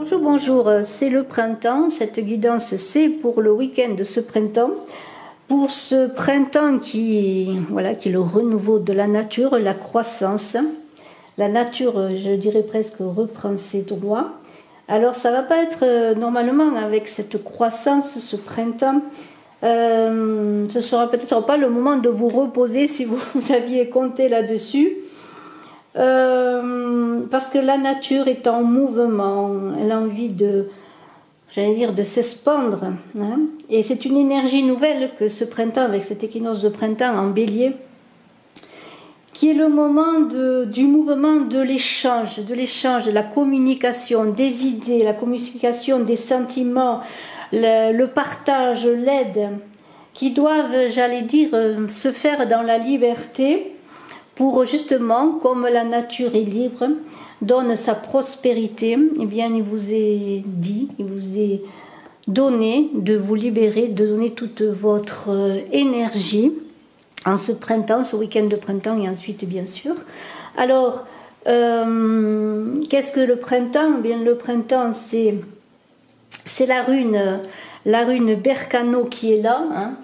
Bonjour, bonjour, c'est le printemps, cette guidance c'est pour le week-end de ce printemps. Pour ce printemps qui est le renouveau de la nature, la croissance. La nature, je dirais presque, reprend ses droits. Alors ça ne va pas être normalement avec cette croissance, ce printemps. Ce sera peut-être pas le moment de vous reposer si vous aviez compté là-dessus. Parce que la nature est en mouvement, elle a envie de s'expandre, hein. Et c'est une énergie nouvelle que ce printemps, avec cet équinoxe de printemps en bélier, qui est le moment du mouvement de l'échange, de la communication des idées, la communication des sentiments, le partage, l'aide, qui doivent, se faire dans la liberté, pour justement, comme la nature est libre, donne sa prospérité, eh bien il vous est dit, il vous est donné de vous libérer, de donner toute votre énergie en ce printemps, ce week-end de printemps et ensuite bien sûr. Alors, qu'est-ce que le printemps? Eh bien, le printemps, c'est la rune Berkano qui est là, hein.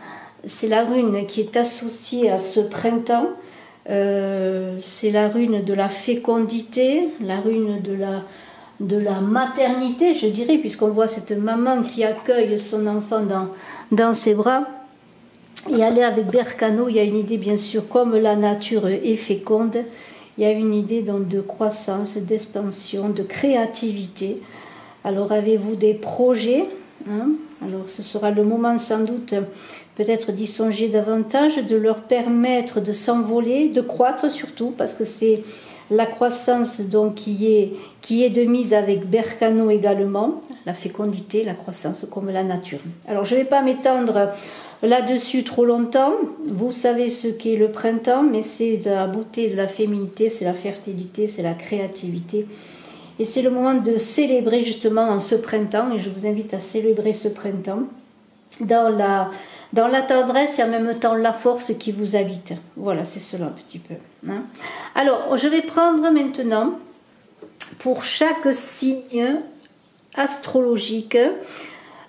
C'est la rune qui est associée à ce printemps. C'est la rune de la fécondité, la rune de la maternité, je dirais, puisqu'on voit cette maman qui accueille son enfant dans ses bras. Et aller avec Berkano, il y a une idée, bien sûr, comme la nature est féconde, il y a une idée donc de croissance, d'expansion, de créativité. Alors avez-vous des projets, hein? Alors ce sera le moment sans doute peut-être d'y songer davantage, de leur permettre de s'envoler, de croître surtout, parce que c'est la croissance donc qui est de mise avec Berkano également, la fécondité, la croissance comme la nature. Alors je ne vais pas m'étendre là-dessus trop longtemps, vous savez ce qu'est le printemps, mais c'est de la beauté, de la féminité, c'est la fertilité, c'est la créativité. Et c'est le moment de célébrer justement en ce printemps, et je vous invite à célébrer ce printemps dans la tendresse et en même temps la force qui vous habite. Voilà, c'est cela un petit peu, hein. Alors, je vais prendre maintenant pour chaque signe astrologique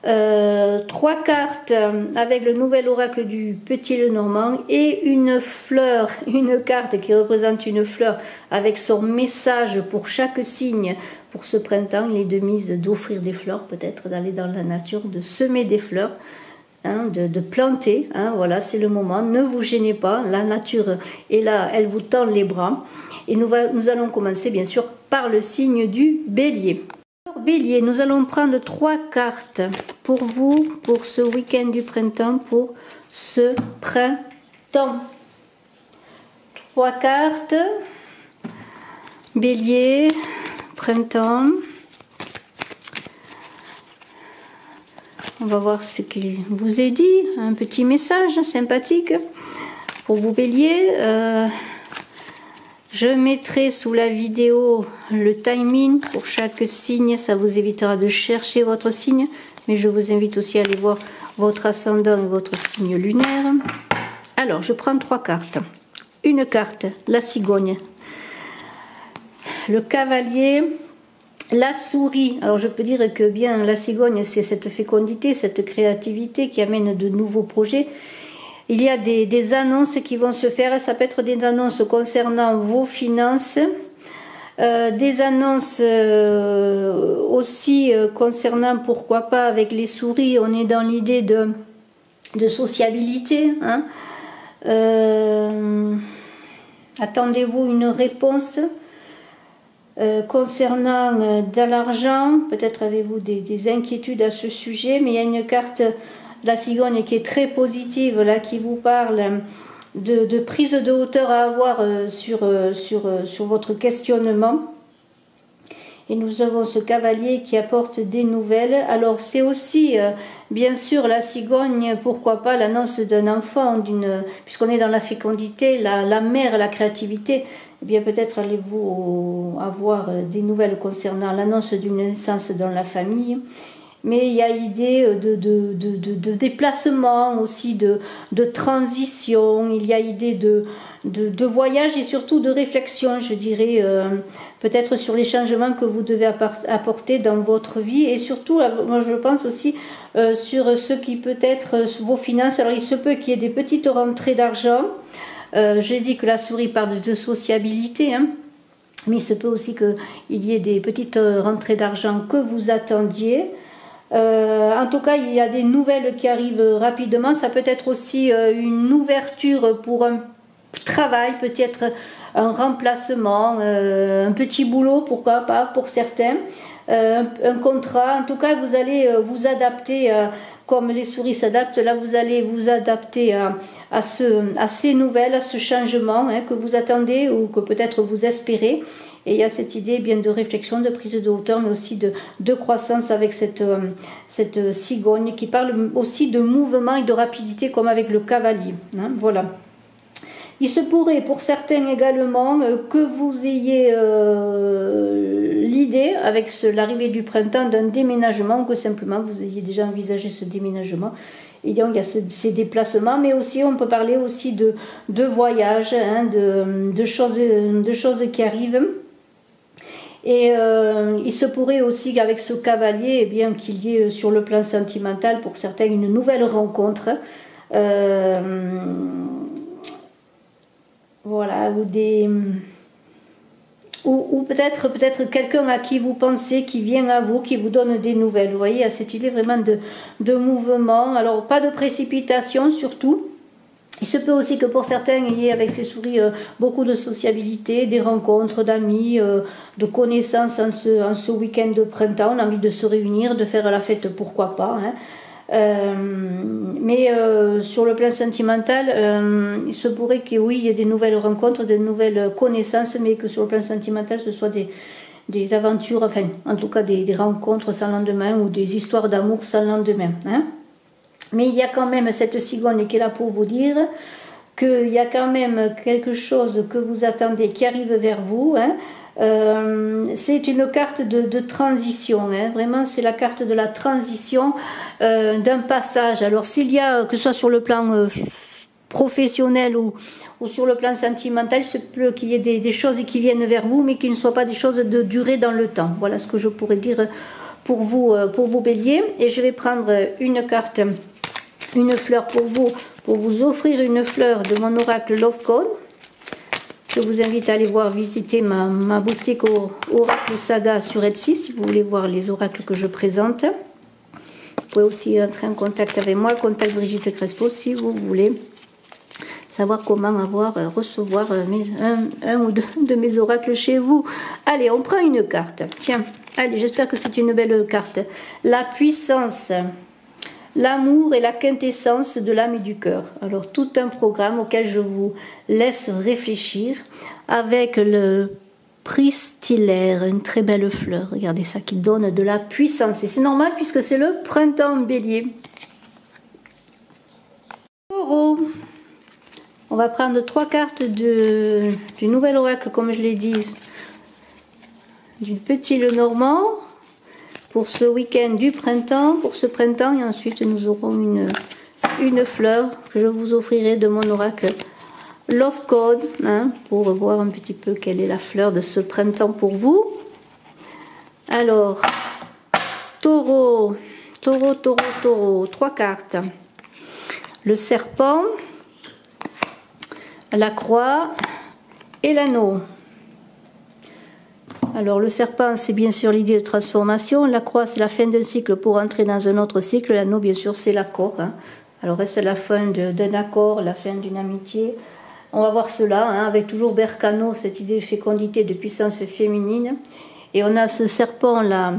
3 cartes avec le nouvel oracle du Petit Lenormand et une fleur, une carte qui représente une fleur avec son message pour chaque signe. Pour ce printemps, il est de mise d'offrir des fleurs, peut-être d'aller dans la nature, de semer des fleurs, hein, de planter, hein, voilà, c'est le moment. Ne vous gênez pas, la nature est là, elle vous tend les bras. Et nous allons commencer bien sûr par le signe du Bélier. Bélier, nous allons prendre 3 cartes pour vous, pour ce week-end du printemps, pour ce printemps. 3 cartes, Bélier, printemps. On va voir ce qu'il vous est dit, un petit message sympathique pour vous, Bélier. Je mettrai sous la vidéo le timing pour chaque signe, ça vous évitera de chercher votre signe, mais je vous invite aussi à aller voir votre ascendant et votre signe lunaire. Alors, je prends 3 cartes. Une carte, la cigogne, le cavalier, la souris. Alors, je peux dire que bien la cigogne, c'est cette fécondité, cette créativité qui amène de nouveaux projets. Il y a des annonces qui vont se faire, ça peut être des annonces concernant vos finances, des annonces aussi concernant, pourquoi pas, avec les souris, on est dans l'idée de sociabilité, hein. Attendez-vous une réponse concernant de l'argent, peut-être avez-vous des inquiétudes à ce sujet, mais il y a une carte, la cigogne, qui est très positive, là, qui vous parle de prise de hauteur à avoir sur votre questionnement. Et nous avons ce cavalier qui apporte des nouvelles. Alors c'est aussi, bien sûr, la cigogne, pourquoi pas, l'annonce d'un enfant, puisqu'on est dans la fécondité, la mère, la créativité. Eh bien peut-être allez-vous avoir des nouvelles concernant l'annonce d'une naissance dans la famille. mais il y a l'idée de déplacement aussi, de transition, il y a l'idée de voyage et surtout de réflexion, je dirais, peut-être sur les changements que vous devez apporter dans votre vie et surtout, moi je pense aussi sur ce qui peut être vos finances. Alors il se peut qu'il y ait des petites rentrées d'argent. J'ai dit que la souris parle de sociabilité, hein. Mais il se peut aussi qu'il y ait des petites rentrées d'argent que vous attendiez. En tout cas, il y a des nouvelles qui arrivent rapidement. Ça peut être aussi une ouverture pour un travail, peut-être un remplacement, un petit boulot, pourquoi pas pour certains, un contrat. En tout cas, vous allez vous adapter, comme les souris s'adaptent, là vous allez vous adapter à ces nouvelles, à ce changement que vous attendez ou que peut-être vous espérez. Et il y a cette idée bien de réflexion, de prise de hauteur, mais aussi de croissance avec cette cigogne qui parle aussi de mouvement et de rapidité comme avec le cavalier. Hein, voilà. Il se pourrait pour certains également que vous ayez l'idée avec l'arrivée du printemps d'un déménagement ou que simplement vous ayez déjà envisagé ce déménagement. Et donc il y a ces déplacements, mais aussi on peut parler aussi de voyages, hein, de choses qui arrivent. Et il se pourrait aussi qu'avec ce cavalier, eh bien, qu'il y ait sur le plan sentimental pour certains une nouvelle rencontre. Voilà, ou peut-être quelqu'un à qui vous pensez, qui vient à vous, qui vous donne des nouvelles. Vous voyez, il y a cette idée vraiment de mouvement. Alors, pas de précipitation surtout. Il se peut aussi que pour certains, il y ait avec ces souris beaucoup de sociabilité, des rencontres d'amis, de connaissances en ce week-end de printemps. On a envie de se réunir, de faire la fête, pourquoi pas, hein. Mais sur le plan sentimental, il se pourrait que oui, il y ait des nouvelles rencontres, de nouvelles connaissances, mais que sur le plan sentimental, ce soit des aventures, enfin, en tout cas des rencontres sans lendemain ou des histoires d'amour sans lendemain, hein. Mais il y a quand même cette cigogne qui est là pour vous dire qu'il y a quand même quelque chose que vous attendez qui arrive vers vous, hein. C'est une carte de transition, hein. Vraiment c'est la carte de la transition, d'un passage. Alors s'il y a, que ce soit sur le plan professionnel ou sur le plan sentimental, il se peut qu'il y ait des choses qui viennent vers vous mais qui ne soient pas des choses de durée dans le temps. Voilà ce que je pourrais dire pour vous bélier. Et je vais prendre une carte, une fleur pour vous offrir une fleur de mon oracle Love Code. Je vous invite à aller visiter ma boutique Oracle Saga sur Etsy si vous voulez voir les oracles que je présente. Vous pouvez aussi entrer en contact avec moi, contact Brigitte Crespo si vous voulez savoir comment recevoir un ou deux de mes oracles chez vous. Allez, on prend une carte. Tiens, allez, j'espère que c'est une belle carte. La puissance, l'amour et la quintessence de l'âme et du cœur. Alors, tout un programme auquel je vous laisse réfléchir avec le pristillaire, une très belle fleur. Regardez ça, qui donne de la puissance. Et c'est normal puisque c'est le printemps bélier. Taureau. On va prendre 3 cartes du nouvel oracle, comme je l'ai dit, du petit Lenormand, pour ce week-end du printemps, pour ce printemps, et ensuite nous aurons une fleur que je vous offrirai de mon oracle Love Code, hein, pour voir un petit peu quelle est la fleur de ce printemps pour vous. Alors, taureau, 3 cartes. Le serpent, la croix et l'anneau. Alors le serpent, c'est bien sûr l'idée de transformation. La croix, c'est la fin d'un cycle pour entrer dans un autre cycle. L'anneau, bien sûr, c'est l'accord, hein. Alors c'est la fin d'un accord, la fin d'une amitié. On va voir cela, hein, avec toujours Bercano, cette idée de fécondité, de puissance féminine. Et on a ce serpent-là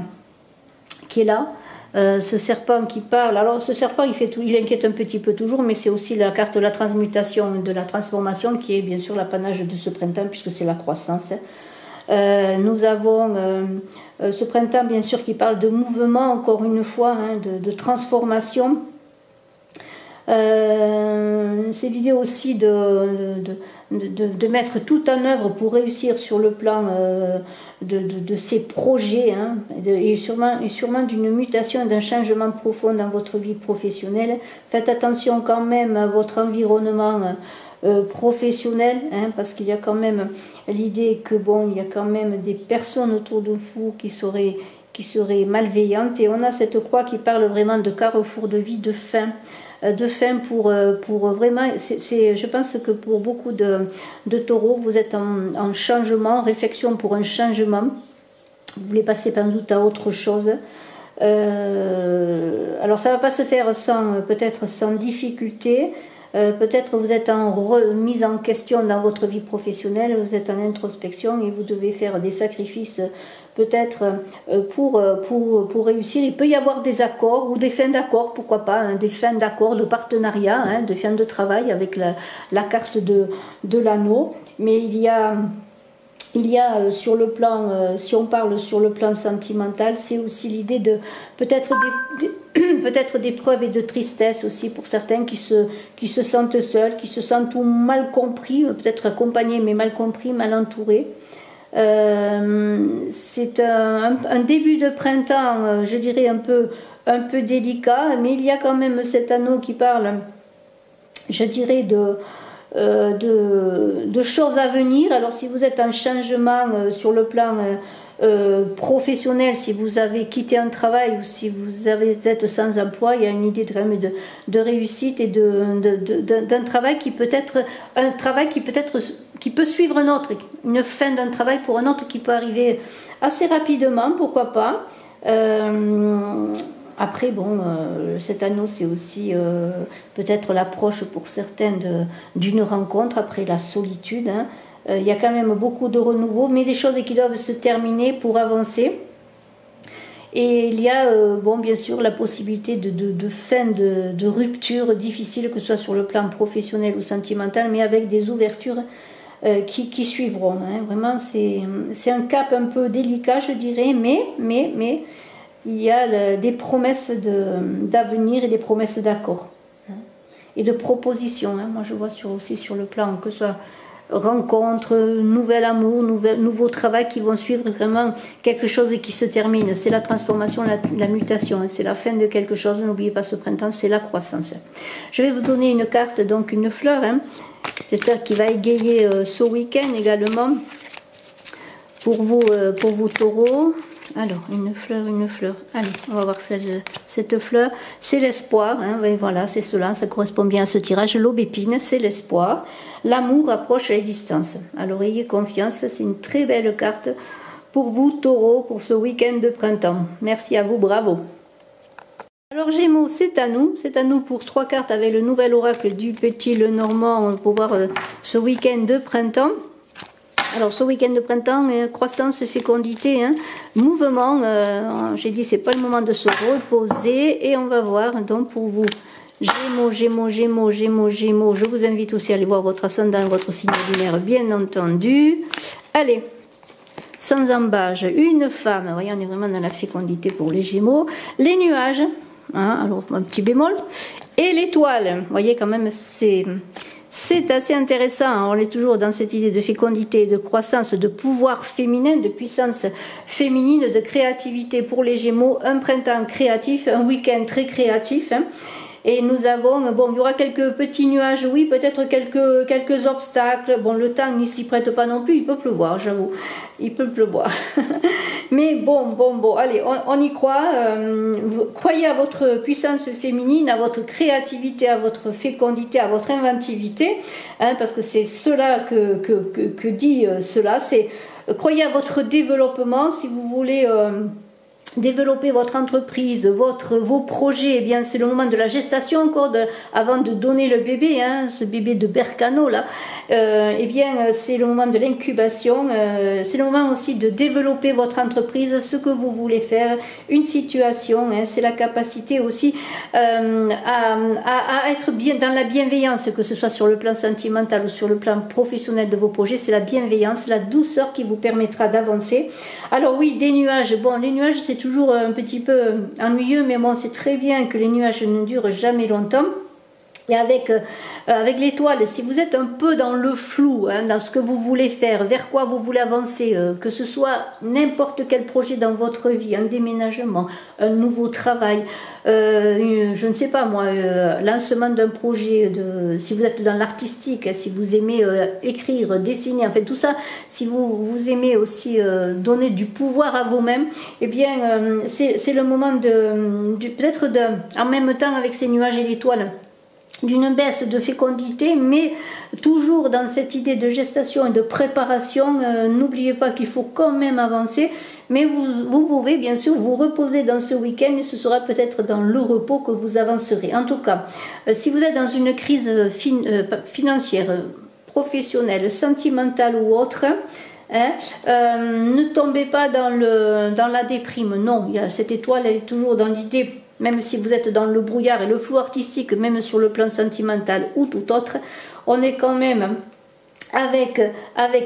qui est là. Ce serpent qui parle, alors ce serpent il inquiète un petit peu toujours, mais c'est aussi la carte de la transmutation, de la transformation qui est bien sûr l'apanage de ce printemps puisque c'est la croissance. Nous avons ce printemps bien sûr qui parle de mouvement encore une fois, hein, de transformation. C'est l'idée aussi de mettre tout en œuvre pour réussir sur le plan de ces projets, hein, et sûrement d'une mutation et d'un changement profond dans votre vie professionnelle. Faites attention quand même à votre environnement professionnel, hein, parce qu'il y a quand même l'idée que bon, il y a quand même des personnes autour de vous qui seraient malveillantes, et on a cette croix qui parle vraiment de carrefour de vie, de fin pour vraiment, je pense que pour beaucoup de taureaux, vous êtes en changement, réflexion pour un changement, vous voulez passer sans doute à autre chose. Alors ça ne va pas se faire peut-être sans difficulté. Peut-être vous êtes en remise en question dans votre vie professionnelle, vous êtes en introspection et vous devez faire des sacrifices peut-être pour réussir. Il peut y avoir des accords ou des fins d'accord, pourquoi pas, hein, des fins d'accord de partenariat, hein, de fins de travail avec la carte de l'anneau. Mais il y a sur le plan, si on parle sur le plan sentimental, c'est aussi l'idée de peut-être d'épreuves et de tristesse aussi pour certains qui se sentent seuls, qui se sentent ou mal compris, peut-être accompagnés mais mal compris, mal entourés. C'est un début de printemps, je dirais un peu délicat, mais il y a quand même cet anneau qui parle, je dirais, de choses à venir. Alors si vous êtes en changement sur le plan professionnel, si vous avez quitté un travail ou si vous êtes sans emploi, il y a une idée de réussite et d'un travail qui peut être un travail qui peut suivre un autre, une fin d'un travail pour un autre qui peut arriver assez rapidement, pourquoi pas. Après, bon, cet anneau, c'est aussi peut-être l'approche pour certains d'une rencontre après la solitude. Hein. Il y a quand même beaucoup de renouveau, mais des choses qui doivent se terminer pour avancer. Et il y a, bon, bien sûr, la possibilité de fin de rupture difficile, que ce soit sur le plan professionnel ou sentimental, mais avec des ouvertures qui suivront. Hein. Vraiment, c'est un cap un peu délicat, je dirais, mais il y a des promesses d'avenir et des promesses d'accord, hein, et de propositions. Hein. Moi, je vois aussi sur le plan, que ce soit rencontre, nouvel amour, nouveau travail qui vont suivre vraiment quelque chose qui se termine. C'est la transformation, la mutation, hein. C'est la fin de quelque chose. N'oubliez pas, ce printemps, c'est la croissance. Je vais vous donner une carte, donc une fleur. Hein. J'espère qu'il va égayer ce week-end également pour vous taureaux. Alors, une fleur. Allez, on va voir cette fleur. C'est l'espoir. Hein. Voilà, c'est cela. Ça correspond bien à ce tirage. L'aubépine, c'est l'espoir. L'amour approche les distances. Alors, ayez confiance. C'est une très belle carte pour vous, taureaux, pour ce week-end de printemps. Merci à vous. Bravo. Alors, Gémeaux, c'est à nous. C'est à nous pour 3 cartes avec le nouvel oracle du Petit Lenormand pour voir ce week-end de printemps. Alors ce week-end de printemps, croissance, fécondité, hein, mouvement, j'ai dit c'est pas le moment de se reposer, et on va voir donc pour vous Gémeaux, je vous invite aussi à aller voir votre ascendant, votre signe lunaire bien entendu. Allez, sans embâge, une femme, vous voyez on est vraiment dans la fécondité pour les Gémeaux, les nuages, hein, alors un petit bémol, et l'étoile, vous voyez quand même c'est assez intéressant, on est toujours dans cette idée de fécondité, de croissance, de pouvoir féminin, de puissance féminine, de créativité pour les Gémeaux, un printemps créatif, un week-end très créatif. Hein. Et nous avons, bon, il y aura quelques petits nuages, oui, peut-être quelques obstacles. Bon, le temps n'y s'y prête pas non plus, il peut pleuvoir, j'avoue. Il peut pleuvoir. Mais bon, allez, on y croit. Croyez à votre puissance féminine, à votre créativité, à votre fécondité, à votre inventivité, hein, parce que c'est cela que dit cela. C'est croyez à votre développement, si vous voulez développer votre entreprise, vos projets, eh bien c'est le moment de la gestation encore, avant de donner le bébé, hein, ce bébé de Bercano là, eh bien c'est le moment de l'incubation, c'est le moment aussi de développer votre entreprise, ce que vous voulez faire, une situation, hein, c'est la capacité aussi à être bien dans la bienveillance, que ce soit sur le plan sentimental ou sur le plan professionnel de vos projets, c'est la bienveillance, la douceur qui vous permettra d'avancer. Alors oui, des nuages, bon les nuages c'est toujours un petit peu ennuyeux, mais bon c'est très bien que les nuages ne durent jamais longtemps. Et avec l'étoile, si vous êtes un peu dans le flou, hein, dans ce que vous voulez faire, vers quoi vous voulez avancer, que ce soit n'importe quel projet dans votre vie, un déménagement, un nouveau travail, je ne sais pas moi, lancement d'un projet, si vous êtes dans l'artistique, si vous aimez écrire, dessiner, en fait tout ça, si vous aimez aussi donner du pouvoir à vous-même, eh bien c'est le moment peut-être en même temps avec ces nuages et l'étoile, d'une baisse de fécondité, mais toujours dans cette idée de gestation et de préparation. N'oubliez pas qu'il faut quand même avancer, mais vous pouvez bien sûr vous reposer dans ce week-end et ce sera peut-être dans le repos que vous avancerez. En tout cas, si vous êtes dans une crise financière, professionnelle, sentimentale ou autre, hein, ne tombez pas dans la déprime. Non, cette étoile, elle est toujours dans l'idée. Même si vous êtes dans le brouillard et le flou artistique, même sur le plan sentimental ou tout autre, on est quand même avec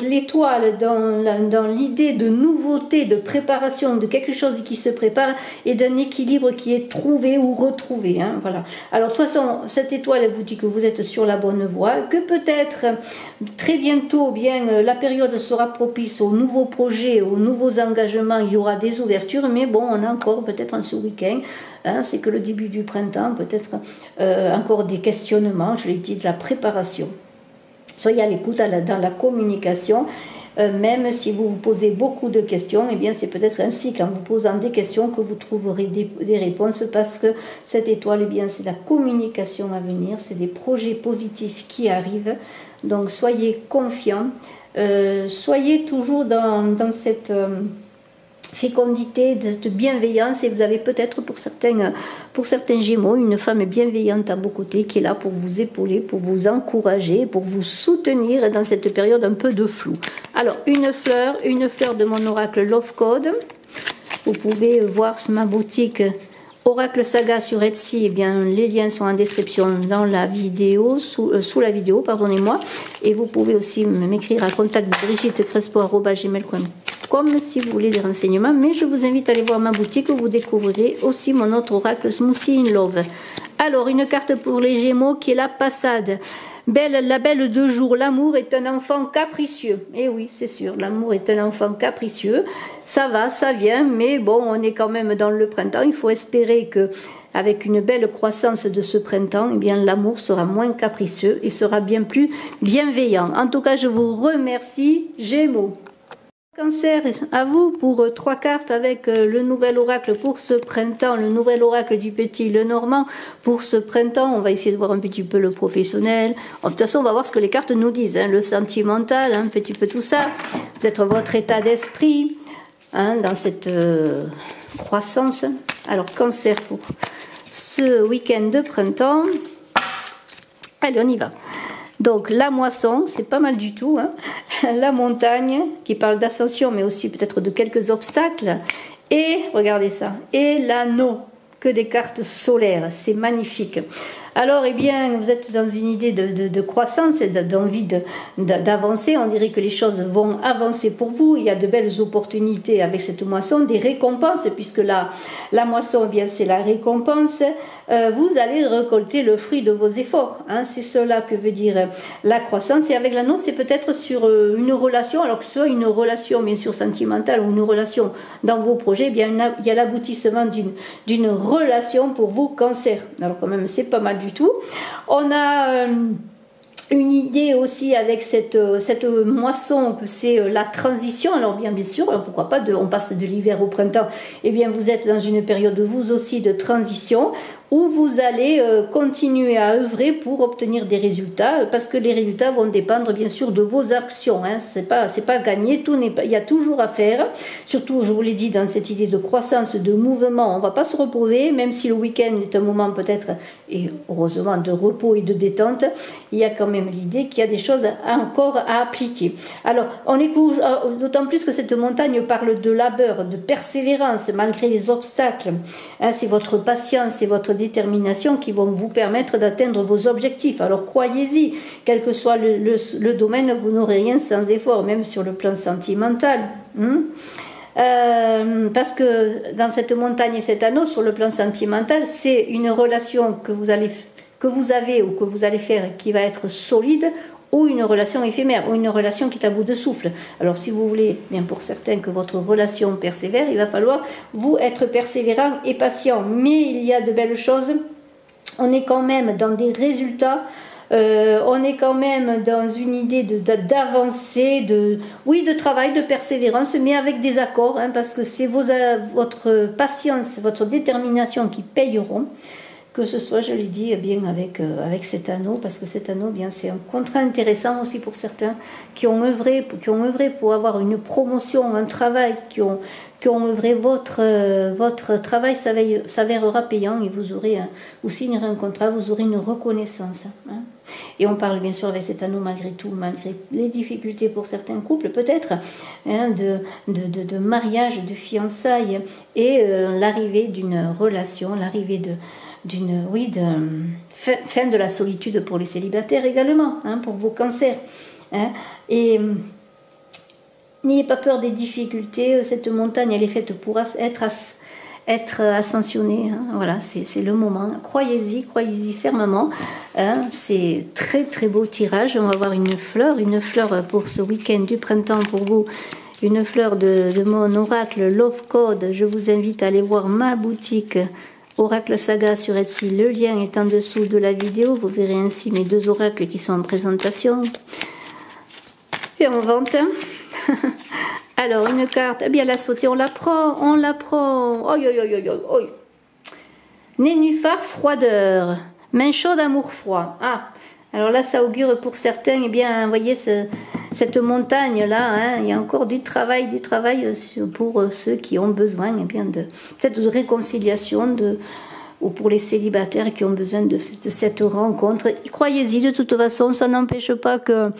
l'étoile dans l'idée de nouveauté, de préparation, de quelque chose qui se prépare et d'un équilibre qui est trouvé ou retrouvé. Hein, voilà. Alors de toute façon, cette étoile elle vous dit que vous êtes sur la bonne voie, que peut-être très bientôt, bien la période sera propice aux nouveaux projets, aux nouveaux engagements, il y aura des ouvertures, mais bon, on a encore peut-être ce week-end. Hein, c'est que le début du printemps, peut-être encore des questionnements, je l'ai dit, de la préparation. Soyez à l'écoute dans la communication, même si vous vous posez beaucoup de questions, eh bien c'est peut-être ainsi qu'en vous posant des questions que vous trouverez des réponses, parce que cette étoile, eh bien c'est la communication à venir, c'est des projets positifs qui arrivent, donc soyez confiants, soyez toujours dans cette fécondité, de bienveillance, et vous avez peut-être pour certains Gémeaux une femme bienveillante à vos côtés qui est là pour vous épauler, pour vous encourager, pour vous soutenir dans cette période un peu de flou. Alors une fleur de mon oracle Love Code. Vous pouvez voir sur ma boutique Oracle Saga sur Etsy, eh bien, les liens sont en description dans la vidéo, sous la vidéo, pardonnez-moi. Et vous pouvez aussi m'écrire à contact brigitte-crespo@gmail.com si vous voulez des renseignements. Mais je vous invite à aller voir ma boutique où vous découvrirez aussi mon autre oracle Smoothie in Love. Alors, une carte pour les Gémeaux qui est la passade. La belle de jour, l'amour est un enfant capricieux. Eh oui, c'est sûr, l'amour est un enfant capricieux. Ça va, ça vient, mais bon, on est quand même dans le printemps. Il faut espérer que, avec une belle croissance de ce printemps, eh bien, l'amour sera moins capricieux et sera bien plus bienveillant. En tout cas, je vous remercie, Gémeaux. Cancer, à vous pour 3 cartes avec le nouvel oracle pour ce printemps, le nouvel oracle du petit Lenormand pour ce printemps. On va essayer de voir un petit peu le professionnel. De toute façon, on va voir ce que les cartes nous disent, hein, le sentimental, un petit peu tout ça, peut-être votre état d'esprit hein, dans cette croissance. Alors, Cancer pour ce week-end de printemps. Allez, on y va. Donc la moisson, c'est pas mal du tout, hein. La montagne, qui parle d'ascension, mais aussi peut-être de quelques obstacles, et, regardez ça, et l'anneau, que des cartes solaires, c'est magnifique. Alors, eh bien, vous êtes dans une idée de croissance et d'envie d'avancer. On dirait que les choses vont avancer pour vous. Il y a de belles opportunités avec cette moisson, des récompenses, puisque la moisson, eh bien, c'est la récompense. Vous allez récolter le fruit de vos efforts. Hein. C'est cela que veut dire la croissance. Et avec l'anneau, c'est peut-être sur une relation, alors que ce soit une relation, bien sûr, sentimentale ou une relation dans vos projets, eh bien, il y a l'aboutissement d'une relation pour vous, Cancer. Alors, quand même, c'est pas mal du tout. On a une idée aussi avec cette moisson que c'est la transition. Alors bien sûr, alors pourquoi pas, on passe de l'hiver au printemps. Eh bien, vous êtes dans une période vous aussi de transition où vous allez continuer à œuvrer pour obtenir des résultats, parce que les résultats vont dépendre bien sûr de vos actions. Hein. C'est pas gagné, il y a toujours à faire. Surtout, je vous l'ai dit, dans cette idée de croissance, de mouvement, on ne va pas se reposer, même si le week-end est un moment peut-être, et heureusement, de repos et de détente, il y a quand même l'idée qu'il y a des choses encore à appliquer. Alors, on écoute, d'autant plus que cette montagne parle de labeur, de persévérance, malgré les obstacles. Hein, c'est votre patience, c'est votre détermination qui vont vous permettre d'atteindre vos objectifs. Alors croyez-y, quel que soit le domaine, vous n'aurez rien sans effort, même sur le plan sentimental. Parce que dans cette montagne et cet anneau, sur le plan sentimental, c'est une relation que que vous avez ou que vous allez faire qui va être solide, ou une relation éphémère, ou une relation qui est à bout de souffle. Alors si vous voulez, bien pour certains, que votre relation persévère, il va falloir vous être persévérant et patient. Mais il y a de belles choses, on est quand même dans des résultats, on est quand même dans une idée d'avancer, oui, de travail, de persévérance, mais avec des accords, hein, parce que c'est votre patience, votre détermination qui payeront. Que ce soit, je l'ai dit, bien avec cet anneau, parce que cet anneau, bien, c'est un contrat intéressant aussi pour certains qui ont œuvré pour avoir une promotion, un travail, qui ont œuvré, votre travail s'avérera payant et vous signerez un contrat, vous aurez une reconnaissance. Hein. Et on parle bien sûr avec cet anneau malgré tout, malgré les difficultés pour certains couples peut-être, hein, de mariage, de fiançailles et l'arrivée d'une relation, l'arrivée fin de la solitude pour les célibataires également, hein, pour vos cancers. Hein. Et n'ayez pas peur des difficultés, cette montagne elle est faite pour être ascensionnée, hein. Voilà, c'est le moment. Croyez-y fermement. Hein. C'est très très beau tirage. On va avoir une fleur pour ce week-end du printemps pour vous. Une fleur de mon oracle Love Code. Je vous invite à aller voir ma boutique Oracle Saga sur Etsy, le lien est en dessous de la vidéo. Vous verrez ainsi mes 2 oracles qui sont en présentation et en vente. Alors une carte, eh bien la sauter, on la prend. Oi. Nénuphar, froideur, main chaude, amour froid. Ah, alors là ça augure pour certains, eh bien vous voyez cette montagne là, hein, il y a encore du travail pour ceux qui ont besoin, eh bien peut-être de réconciliation, ou pour les célibataires qui ont besoin de cette rencontre. Croyez-y, de toute façon, ça n'empêche pas que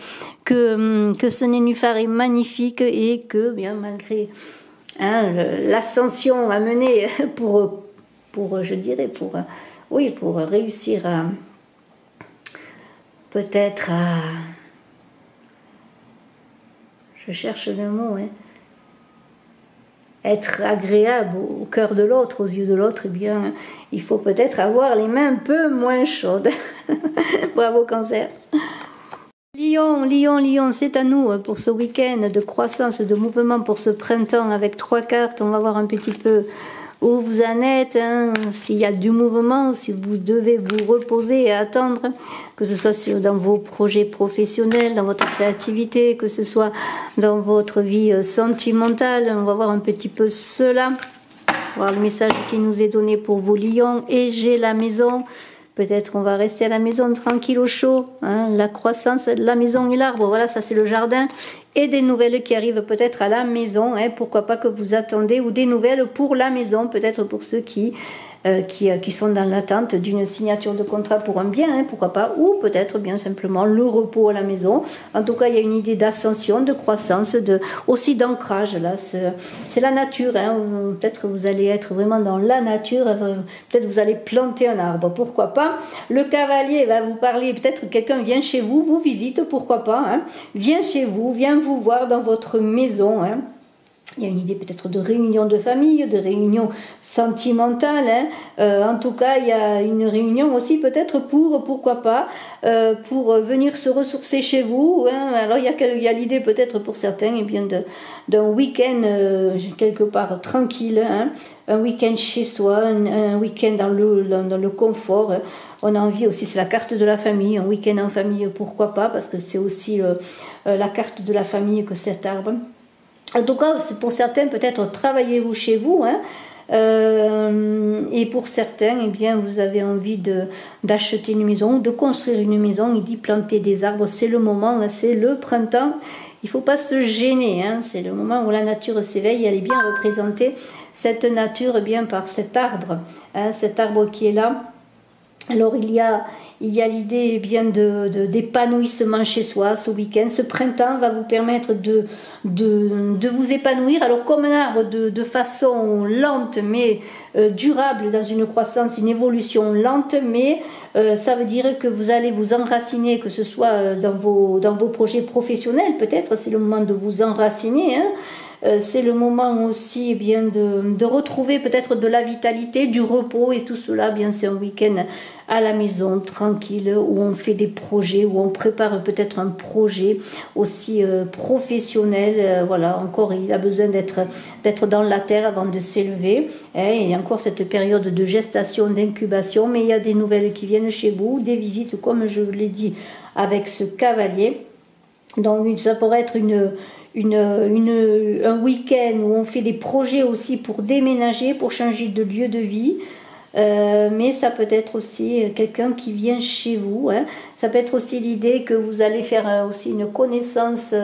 ce nénuphar est magnifique et que, bien malgré l'ascension à mener pour réussir à peut-être à... Je cherche le mot, hein. Être agréable au cœur de l'autre, aux yeux de l'autre, eh bien, il faut peut-être avoir les mains un peu moins chaudes. Bravo Cancer. Lion, c'est à nous pour ce week-end de croissance, de mouvement pour ce printemps avec 3 cartes. On va voir un petit peu où vous en êtes, hein, s'il y a du mouvement, si vous devez vous reposer et attendre, que ce soit dans vos projets professionnels, dans votre créativité, que ce soit dans votre vie sentimentale. On va voir un petit peu cela, voir le message qui nous est donné pour vos lions. Et j'ai la maison. Peut-être on va rester à la maison tranquille au chaud, hein, la croissance, la maison et l'arbre, voilà, ça c'est le jardin. Et des nouvelles qui arrivent peut-être à la maison, hein, pourquoi pas que vous attendez, ou des nouvelles pour la maison, peut-être pour ceux qui sont dans l'attente d'une signature de contrat pour un bien, hein, pourquoi pas, ou peut-être bien simplement le repos à la maison. En tout cas, il y a une idée d'ascension, de croissance, aussi d'ancrage. Là, c'est la nature. Hein, peut-être vous allez être vraiment dans la nature. Peut-être vous allez planter un arbre, pourquoi pas. Le cavalier va vous parler. Peut-être quelqu'un vient chez vous, vous visite, pourquoi pas. Hein, vient chez vous, vient vous voir dans votre maison. Hein. Il y a une idée peut-être de réunion de famille, de réunion sentimentale. Hein. En tout cas, il y a une réunion aussi peut-être pourquoi pas, pour venir se ressourcer chez vous. Hein. Alors il y a l'idée peut-être pour certains bien d'un week-end quelque part tranquille, hein. Un week-end chez soi, un week-end dans le confort. Hein. On a envie aussi, c'est la carte de la famille, un week-end en famille, pourquoi pas, parce que c'est aussi la carte de la famille que cet arbre. En tout cas, pour certains, peut-être travaillez-vous chez vous, hein, et pour certains, eh bien, vous avez envie d'acheter une maison, de construire une maison, il dit planter des arbres, c'est le moment, c'est le printemps, il ne faut pas se gêner, hein, c'est le moment où la nature s'éveille, elle est bien représentée, cette nature, bien par cet arbre, hein, cet arbre qui est là. Alors il y a l'idée bien d'épanouissement chez soi ce week-end. Ce printemps va vous permettre de vous épanouir. Alors comme un arbre de façon lente mais durable, dans une croissance, une évolution lente, mais ça veut dire que vous allez vous enraciner, que ce soit dans vos projets professionnels peut-être, c'est le moment de vous enraciner, hein. C'est le moment aussi eh bien, de retrouver peut-être de la vitalité, du repos et tout cela. Bien, c'est un week-end à la maison, tranquille, où on fait des projets, où on prépare peut-être un projet aussi professionnel. Voilà, encore, il a besoin d'être dans la terre avant de s'élever. Il y a encore cette période de gestation, d'incubation, mais il y a des nouvelles qui viennent chez vous, des visites, comme je l'ai dit, avec ce cavalier. Donc, ça pourrait être un week-end où on fait des projets aussi pour déménager, pour changer de lieu de vie. Mais ça peut être aussi quelqu'un qui vient chez vous. Ça peut être aussi l'idée que vous allez faire aussi une connaissance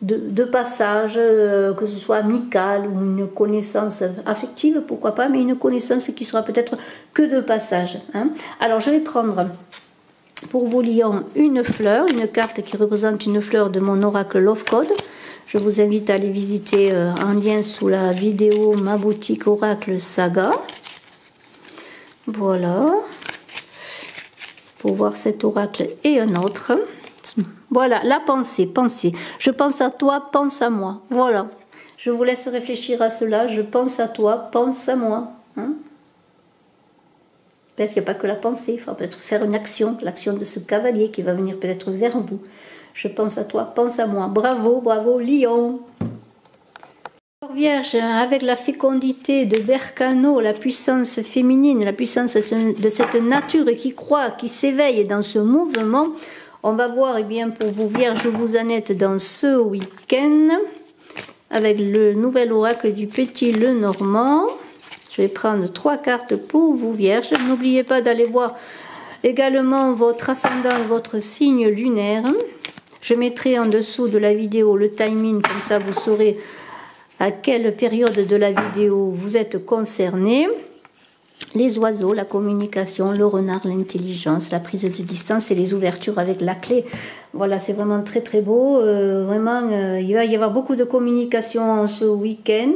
de passage, que ce soit amicale ou une connaissance affective, pourquoi pas, mais une connaissance qui sera peut-être que de passage. Alors je vais prendre pour vos lions une fleur, une carte qui représente une fleur de mon oracle Love Code. Je vous invite à aller visiter en lien sous la vidéo ma boutique Oracle Saga. Voilà, pour voir cet oracle et un autre. Voilà, la pensée. Je pense à toi, pense à moi. Voilà, je vous laisse réfléchir à cela. Je pense à toi, pense à moi. Peut-être qu'il n'y a pas que la pensée, il faudra peut-être faire une action, l'action de ce cavalier qui va venir peut-être vers vous. Je pense à toi, pense à moi. Bravo, bravo, lion. Vierge, avec la fécondité de Bercano, la puissance féminine, la puissance de cette nature qui croit, qui s'éveille dans ce mouvement, on va voir, eh bien, pour vous Vierges, où vous en êtes dans ce week-end, avec le nouvel oracle du Petit Lenormand. Je vais prendre 3 cartes pour vous Vierges. N'oubliez pas d'aller voir également votre ascendant et votre signe lunaire. Je mettrai en dessous de la vidéo le timing, comme ça vous saurez à quelle période de la vidéo vous êtes concerné. Les oiseaux, la communication, le renard, l'intelligence, la prise de distance et les ouvertures avec la clé. Voilà, c'est vraiment très très beau. Il va y avoir beaucoup de communication ce week-end,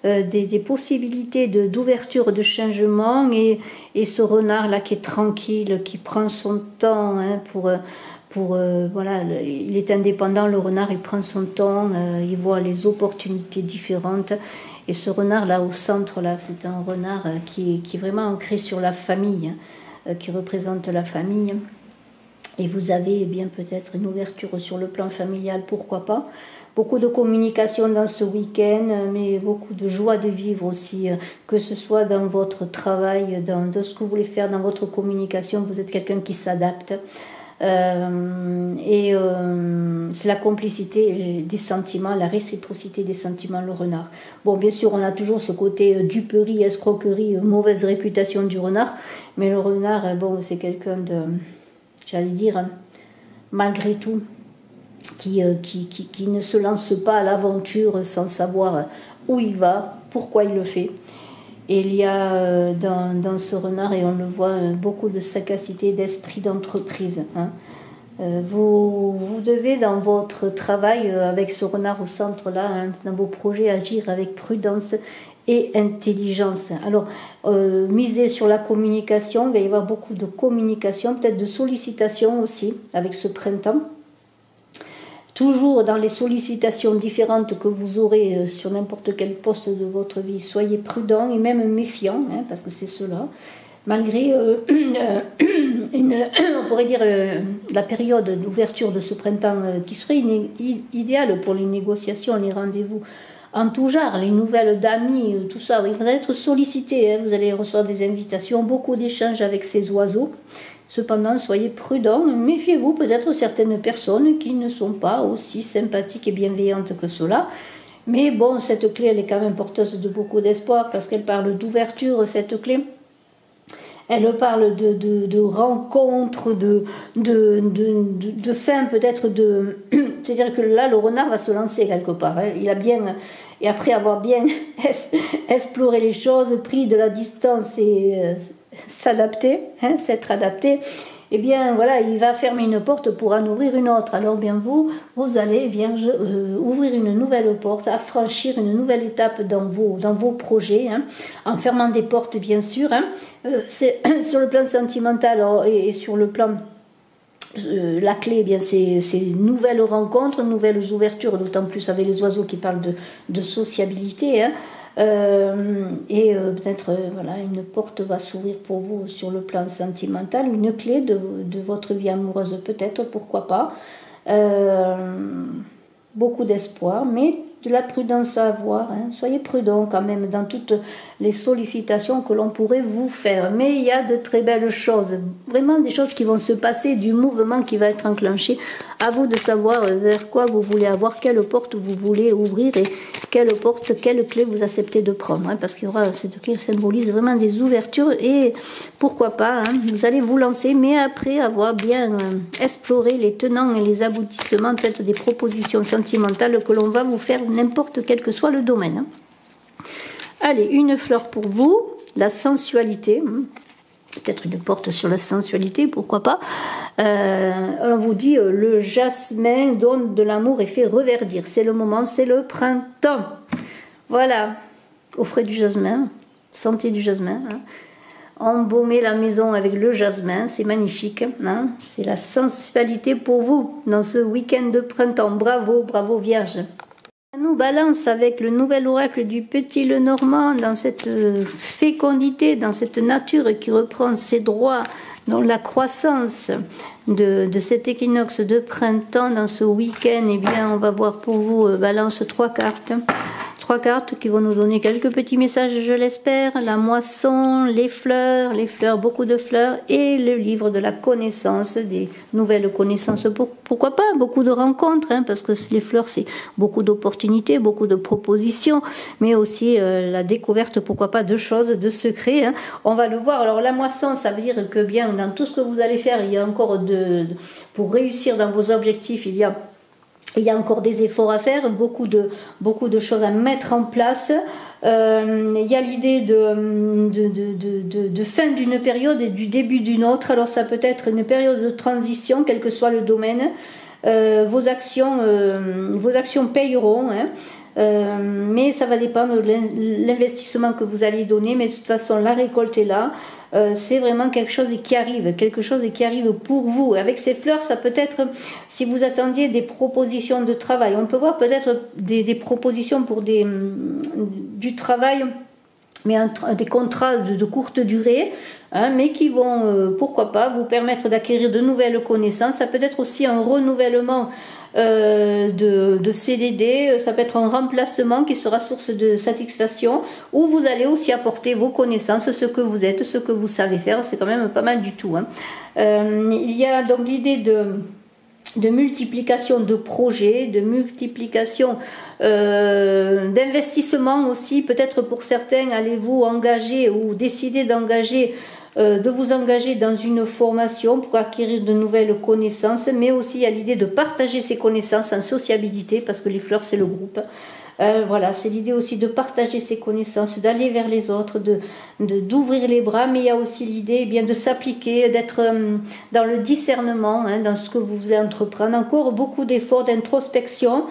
des possibilités d'ouverture, de changement, et ce renard là qui est tranquille, qui prend son temps voilà, il est indépendant, le renard, il prend son temps, il voit les opportunités différentes. Et ce renard là au centre, là, c'est un renard qui est vraiment ancré sur la famille, qui représente la famille. Et vous avez bien peut-être une ouverture sur le plan familial, pourquoi pas. Beaucoup de communication dans ce week-end, mais beaucoup de joie de vivre aussi, que ce soit dans votre travail, dans ce que vous voulez faire, dans votre communication. Vous êtes quelqu'un qui s'adapte. C'est la complicité des sentiments, la réciprocité des sentiments, le renard. Bon, bien sûr, on a toujours ce côté duperie, escroquerie, mauvaise réputation du renard, mais le renard, bon, c'est quelqu'un de, j'allais dire, malgré tout, qui ne se lance pas à l'aventure sans savoir où il va, pourquoi il le fait. Et il y a dans ce renard, et on le voit, beaucoup de sagacité, d'esprit d'entreprise. Vous devez dans votre travail, avec ce renard au centre là, dans vos projets, agir avec prudence et intelligence. Alors, misez sur la communication, il va y avoir beaucoup de communication, peut-être de sollicitation aussi, avec ce printemps. Toujours dans les sollicitations différentes que vous aurez sur n'importe quel poste de votre vie, soyez prudent et même méfiant, parce que c'est cela. Malgré, on pourrait dire, la période d'ouverture de ce printemps qui serait idéale pour les négociations, les rendez-vous en tout genre, les nouvelles d'amis, tout ça. Vous allez être sollicité, vous allez recevoir des invitations, beaucoup d'échanges avec ces oiseaux. Cependant, soyez prudents, méfiez-vous peut-être certaines personnes qui ne sont pas aussi sympathiques et bienveillantes que cela. Mais bon, cette clé, elle est quand même porteuse de beaucoup d'espoir parce qu'elle parle d'ouverture, cette clé. Elle parle de rencontres, de fin peut-être de... C'est-à-dire que là, le renard va se lancer quelque part. Il a bien... Et après avoir bien exploré les choses, pris de la distance et... s'adapter, s'être adapté, et bien voilà, il va fermer une porte pour en ouvrir une autre. Alors bien vous allez, Vierge, ouvrir une nouvelle porte, franchir une nouvelle étape dans vos projets, en fermant des portes bien sûr. C'est sur le plan sentimental et sur le plan La clé, eh bien, c'est nouvelles rencontres, nouvelles ouvertures, d'autant plus avec les oiseaux qui parlent de sociabilité. Hein. Peut-être voilà, une porte va s'ouvrir pour vous sur le plan sentimental, une clé de votre vie amoureuse peut-être, pourquoi pas. Beaucoup d'espoir, mais de la prudence à avoir. Hein. Soyez prudents quand même dans toutes les sollicitations que l'on pourrait vous faire. Mais il y a de très belles choses, vraiment des choses qui vont se passer, du mouvement qui va être enclenché. À vous de savoir vers quoi vous voulez avoir, quelle porte vous voulez ouvrir et quelle porte, quelle clé vous acceptez de prendre. Hein, parce qu'il y aura, cette clé symbolise vraiment des ouvertures et pourquoi pas, hein, vous allez vous lancer, mais après avoir bien exploré les tenants et les aboutissements, peut-être des propositions sentimentales que l'on va vous faire, n'importe quel que soit le domaine. Hein. Allez, une fleur pour vous, la sensualité. Peut-être une porte sur la sensualité, pourquoi pas. On vous dit, le jasmin donne de l'amour et fait reverdir. C'est le moment, c'est le printemps. Voilà, offrez du jasmin, sentez du jasmin. Hein. Embaumer la maison avec le jasmin, c'est magnifique. Hein. C'est la sensualité pour vous dans ce week-end de printemps. Bravo, bravo Vierge. Nous balance avec le nouvel oracle du Petit Lenormand dans cette fécondité, dans cette nature qui reprend ses droits, dans la croissance de cet équinoxe de printemps, dans ce week-end. Eh bien, on va voir pour vous, balance 3 cartes. 3 cartes qui vont nous donner quelques petits messages, je l'espère. La moisson, les fleurs, beaucoup de fleurs et le livre de la connaissance, des nouvelles connaissances. Pourquoi pas beaucoup de rencontres, hein, parce que les fleurs, c'est beaucoup d'opportunités, beaucoup de propositions, mais aussi la découverte, pourquoi pas, de choses, de secrets. Hein. On va le voir. Alors la moisson, ça veut dire que bien dans tout ce que vous allez faire, il y a encore pour réussir dans vos objectifs, il y a encore des efforts à faire, beaucoup de choses à mettre en place. Il y a l'idée de fin d'une période et du début d'une autre. Alors ça peut être une période de transition, quel que soit le domaine. Vos actions payeront, hein. Mais ça va dépendre de l'investissement que vous allez donner. Mais de toute façon, la récolte est là. C'est vraiment quelque chose qui arrive pour vous. Avec ces fleurs, ça peut être, si vous attendiez des propositions de travail, on peut voir peut-être des propositions pour du travail, mais des contrats de courte durée, hein, mais qui vont, pourquoi pas, vous permettre d'acquérir de nouvelles connaissances. Ça peut être aussi un renouvellement de CDD, ça peut être un remplacement qui sera source de satisfaction, où vous allez aussi apporter vos connaissances, ce que vous êtes, ce que vous savez faire. C'est quand même pas mal du tout. Hein. Il y a donc l'idée de multiplication de projets, de multiplication d'investissements aussi. Peut-être pour certains, allez-vous engager ou décider de vous engager dans une formation pour acquérir de nouvelles connaissances, mais aussi à l'idée de partager ces connaissances en sociabilité, parce que les fleurs c'est le groupe. Voilà, c'est l'idée aussi de partager ses connaissances, d'aller vers les autres, d'ouvrir les bras, mais il y a aussi l'idée, eh bien, de s'appliquer, d'être dans le discernement, hein, dans ce que vous voulez entreprendre. Encore beaucoup d'efforts d'introspection.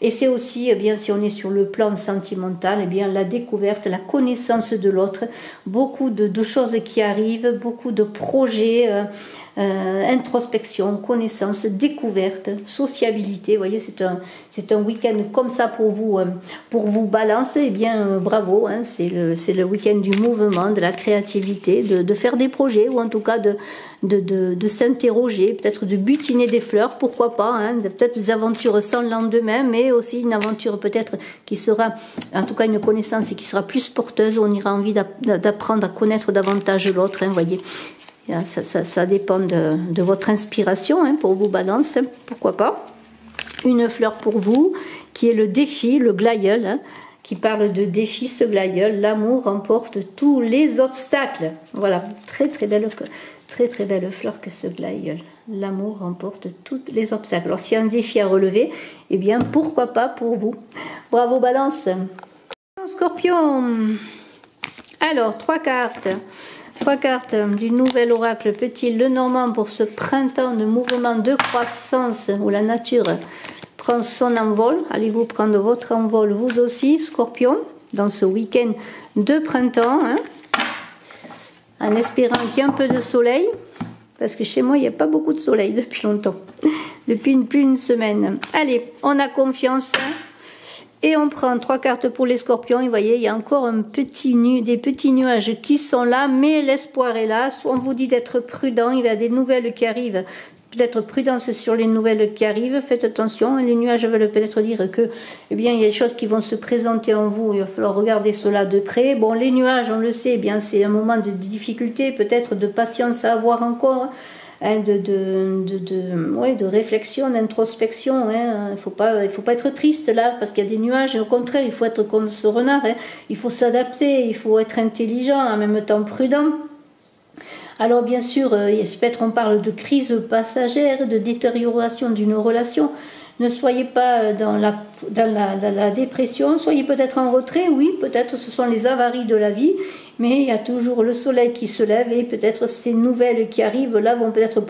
Et c'est aussi, eh bien, si on est sur le plan sentimental, eh bien, la découverte, la connaissance de l'autre, beaucoup de choses qui arrivent, beaucoup de projets, introspection, connaissance, découverte, sociabilité. Vous voyez, c'est un week-end comme ça pour vous Balance. Eh bien, bravo, hein, c'est le week-end du mouvement, de la créativité, de faire des projets, ou en tout cas de s'interroger, peut-être de butiner des fleurs, pourquoi pas, hein, peut-être des aventures sans lendemain, mais aussi une aventure peut-être qui sera, en tout cas une connaissance qui sera plus porteuse, on aura envie d'apprendre à connaître davantage l'autre, hein, voyez. Ça dépend de votre inspiration, hein, pour vous Balance, hein, pourquoi pas. Une fleur pour vous, qui est le défi, le glaïeul, hein, qui parle de défi, ce glaïeul. L'amour remporte tous les obstacles. Voilà, très très belle fleur que ce glaïeul. L'amour remporte tous les obstacles. Alors s'il y a un défi à relever, eh bien pourquoi pas pour vous. Bravo Balance. Scorpion. Alors, 3 cartes. 3 cartes du nouvel oracle Petit Lenormand pour ce printemps de mouvement de croissance où la nature prend son envol. Allez-vous prendre votre envol vous aussi, Scorpion, dans ce week-end de printemps, hein, en espérant qu'il y ait un peu de soleil, parce que chez moi, il n'y a pas beaucoup de soleil depuis longtemps. Depuis plus d'une semaine. Allez, on a confiance. Et on prend 3 cartes pour les scorpions. Et vous voyez, il y a encore des petits nuages qui sont là, mais l'espoir est là. On vous dit d'être prudent. Il y a des nouvelles qui arrivent. Peut-être prudence sur les nouvelles qui arrivent. Faites attention. Les nuages veulent peut-être dire que, eh bien, il y a des choses qui vont se présenter en vous. Il va falloir regarder cela de près. Bon, les nuages, on le sait, eh bien, c'est un moment de difficulté, peut-être de patience à avoir encore. Hein, de réflexion, d'introspection. Hein. Il faut pas être triste là, parce qu'il y a des nuages. Au contraire, il faut être comme ce renard. Hein. Il faut s'adapter, il faut être intelligent, en même temps prudent. Alors bien sûr, peut-être on parle de crise passagère, de détérioration d'une relation. Ne soyez pas dans la dépression, soyez peut-être en retrait, oui, peut-être ce sont les avaries de la vie, mais il y a toujours le soleil qui se lève et peut-être ces nouvelles qui arrivent là vont peut-être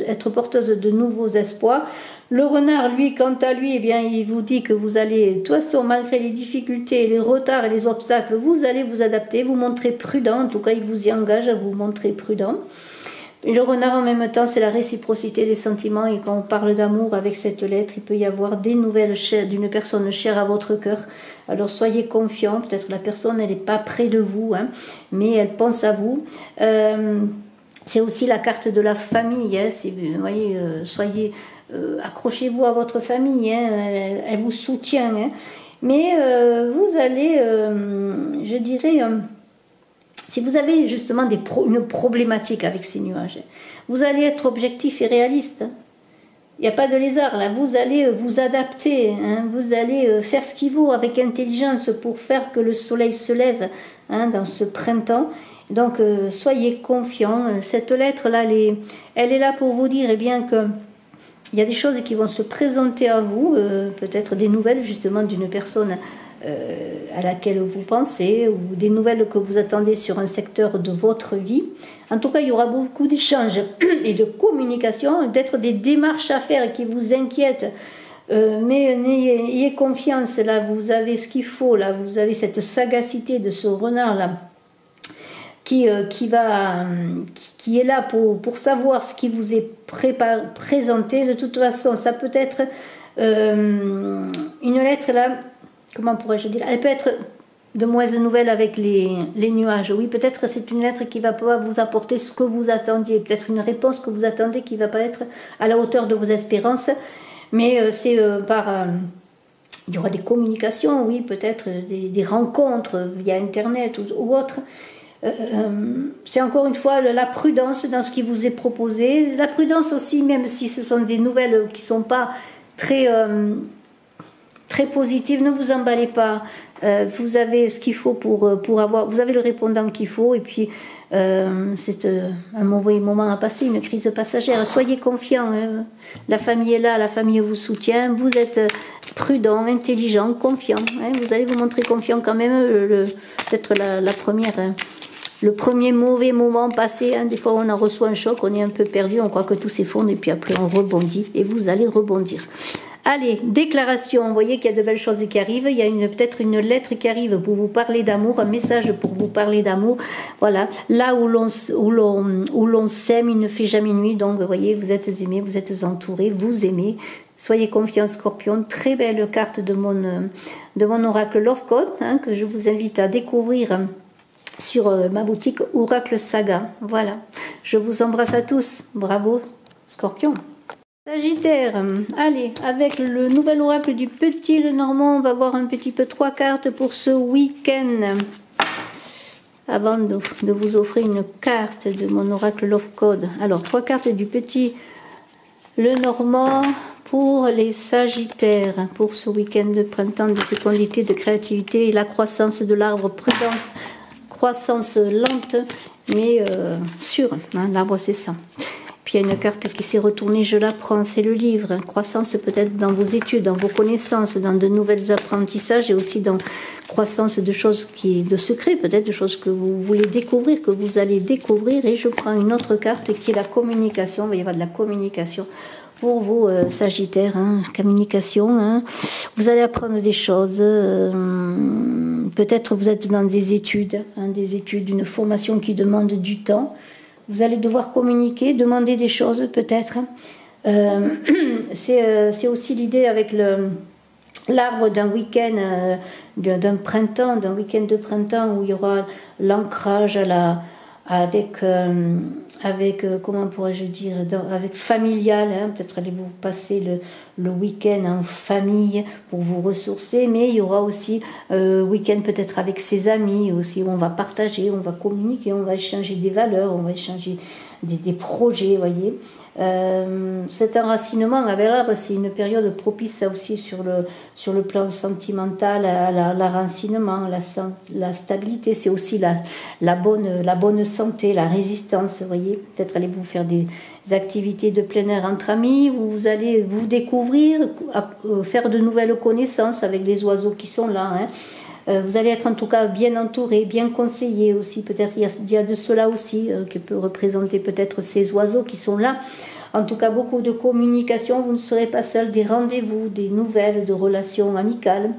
être porteuses de nouveaux espoirs. Le renard, lui, quant à lui, eh bien, il vous dit que vous allez, de toute façon, malgré les difficultés, les retards et les obstacles, vous allez vous adapter, vous montrer prudent, en tout cas il vous y engage à vous montrer prudent. Et le renard en même temps, c'est la réciprocité des sentiments, et quand on parle d'amour avec cette lettre, il peut y avoir des nouvelles d'une personne chère à votre cœur. Alors soyez confiants, peut-être la personne elle n'est pas près de vous, hein, mais elle pense à vous. C'est aussi la carte de la famille, hein, vous voyez, accrochez-vous à votre famille, hein, elle vous soutient, hein, mais vous allez, je dirais... si vous avez justement une problématique avec ces nuages, vous allez être objectif et réaliste. Il n'y a pas de lézard là, vous allez vous adapter, hein, vous allez faire ce qu'il faut avec intelligence pour faire que le soleil se lève, hein, dans ce printemps. Donc soyez confiants. Cette lettre-là, elle est là pour vous dire, eh bien, que il y a des choses qui vont se présenter à vous, peut-être des nouvelles justement d'une personne à laquelle vous pensez, ou des nouvelles que vous attendez sur un secteur de votre vie. En tout cas, il y aura beaucoup d'échanges et de communication, peut-être des démarches à faire qui vous inquiètent, mais ayez confiance, là, vous avez ce qu'il faut, là, vous avez cette sagacité de ce renard-là, qui est là pour savoir ce qui vous est présenté. De toute façon, ça peut être une lettre, là, comment pourrais-je dire, elle peut être de mauvaises nouvelles avec les nuages. Oui, peut-être que c'est une lettre qui ne va pas vous apporter ce que vous attendiez, peut-être une réponse que vous attendez qui ne va pas être à la hauteur de vos espérances, mais c'est il y aura des communications, oui, peut-être des rencontres via Internet ou autre. C'est encore une fois la prudence dans ce qui vous est proposé. La prudence aussi, même si ce sont des nouvelles qui ne sont pas très positives, ne vous emballez pas. Vous avez ce qu'il faut pour avoir, vous avez le répondant qu'il faut, et puis c'est un mauvais moment à passer, une crise passagère. Soyez confiants, hein. La famille est là, la famille vous soutient, vous êtes prudent, intelligent, confiant, hein. Vous allez vous montrer confiant quand même, peut-être la première... Le premier mauvais moment passé, hein, des fois on en reçoit un choc, on est un peu perdu, on croit que tout s'effondre et puis après on rebondit et vous allez rebondir. Allez, déclaration, vous voyez qu'il y a de belles choses qui arrivent, il y a peut-être une lettre qui arrive pour vous parler d'amour, un message pour vous parler d'amour. Voilà, là où l'on s'aime, il ne fait jamais nuit, donc vous voyez, vous êtes aimés, vous êtes entourés, vous aimez. Soyez confiants, Scorpion. Très belle carte de mon oracle Love Code, hein, que je vous invite à découvrir sur ma boutique Oracle Saga. Voilà, je vous embrasse à tous. Bravo, Scorpion. Sagittaire, allez, avec le nouvel oracle du Petit Lenormand, on va voir un petit peu 3 cartes pour ce week-end. Avant de vous offrir une carte de mon oracle Love Code. Alors, 3 cartes du Petit Lenormand pour les Sagittaires, pour ce week-end de printemps, de fécondité, de créativité et la croissance de l'arbre, prudence, croissance lente, mais sûre, hein, l'arbre c'est ça. Puis il y a une carte qui s'est retournée, je la prends, c'est le livre, hein, croissance peut-être dans vos études, dans vos connaissances, dans de nouvelles apprentissages et aussi dans croissance de choses de secrets, peut-être de choses que vous voulez découvrir, que vous allez découvrir. Et je prends une autre carte qui est la communication, il va y avoir de la communication. Pour vous, Sagittaires, hein, communication, hein, vous allez apprendre des choses, peut-être vous êtes dans des études, une formation qui demande du temps, vous allez devoir communiquer, demander des choses peut-être. C'est aussi l'idée avec l'arbre d'un week-end, d'un printemps, d'un week-end de printemps où il y aura l'ancrage avec comment pourrais-je dire, avec familial, hein, peut-être allez-vous passer le week-end en famille pour vous ressourcer, mais il y aura aussi week-end peut-être avec ses amis aussi, où on va partager, on va communiquer, on va échanger des valeurs, on va échanger des projets, vous voyez. Cet enracinement avec l'arbre, c'est une période propice ça aussi sur le plan sentimental, à l'enracinement, la stabilité, c'est aussi la bonne santé, la résistance, vous voyez. Peut-être allez-vous faire des activités de plein air entre amis, où vous allez vous découvrir, faire de nouvelles connaissances avec les oiseaux qui sont là, hein. Vous allez être en tout cas bien entouré, bien conseillé aussi. Peut-être il y a de cela aussi qui peut représenter peut-être ces oiseaux qui sont là. En tout cas, beaucoup de communication. Vous ne serez pas seul. Des rendez-vous, des nouvelles, de relations amicales,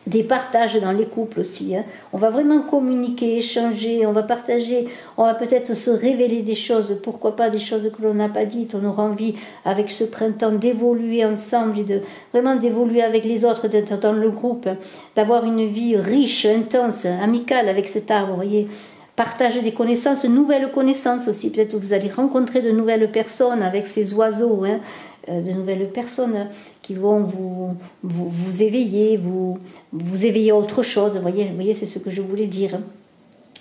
des partages dans les couples aussi, hein. On va vraiment communiquer, échanger, on va partager, on va peut-être se révéler des choses, pourquoi pas des choses que l'on n'a pas dites. On aura envie avec ce printemps d'évoluer ensemble et vraiment d'évoluer avec les autres, d'être dans le groupe, d'avoir une vie riche, intense, amicale avec cet arbre, vous voyez. Partager des connaissances, nouvelles connaissances aussi, peut-être que vous allez rencontrer de nouvelles personnes avec ces oiseaux, hein. De nouvelles personnes qui vont vous éveiller, vous éveiller à autre chose. Vous voyez, c'est ce que je voulais dire.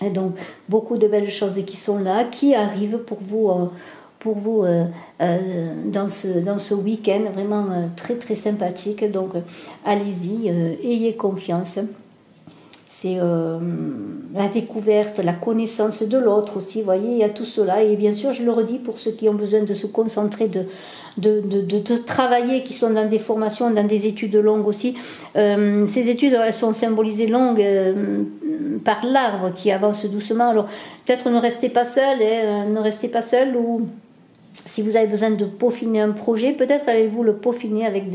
Et donc, beaucoup de belles choses qui sont là, qui arrivent pour vous dans ce week-end vraiment très très sympathique. Donc, allez-y, ayez confiance. C'est la découverte, la connaissance de l'autre aussi, vous voyez, il y a tout cela. Et bien sûr, je le redis, pour ceux qui ont besoin de se concentrer, de travailler, qui sont dans des formations, dans des études longues aussi. Ces études, elles sont symbolisées longues par l'arbre qui avance doucement. Alors, peut-être ne restez pas seul, ou si vous avez besoin de peaufiner un projet, peut-être allez-vous le peaufiner avec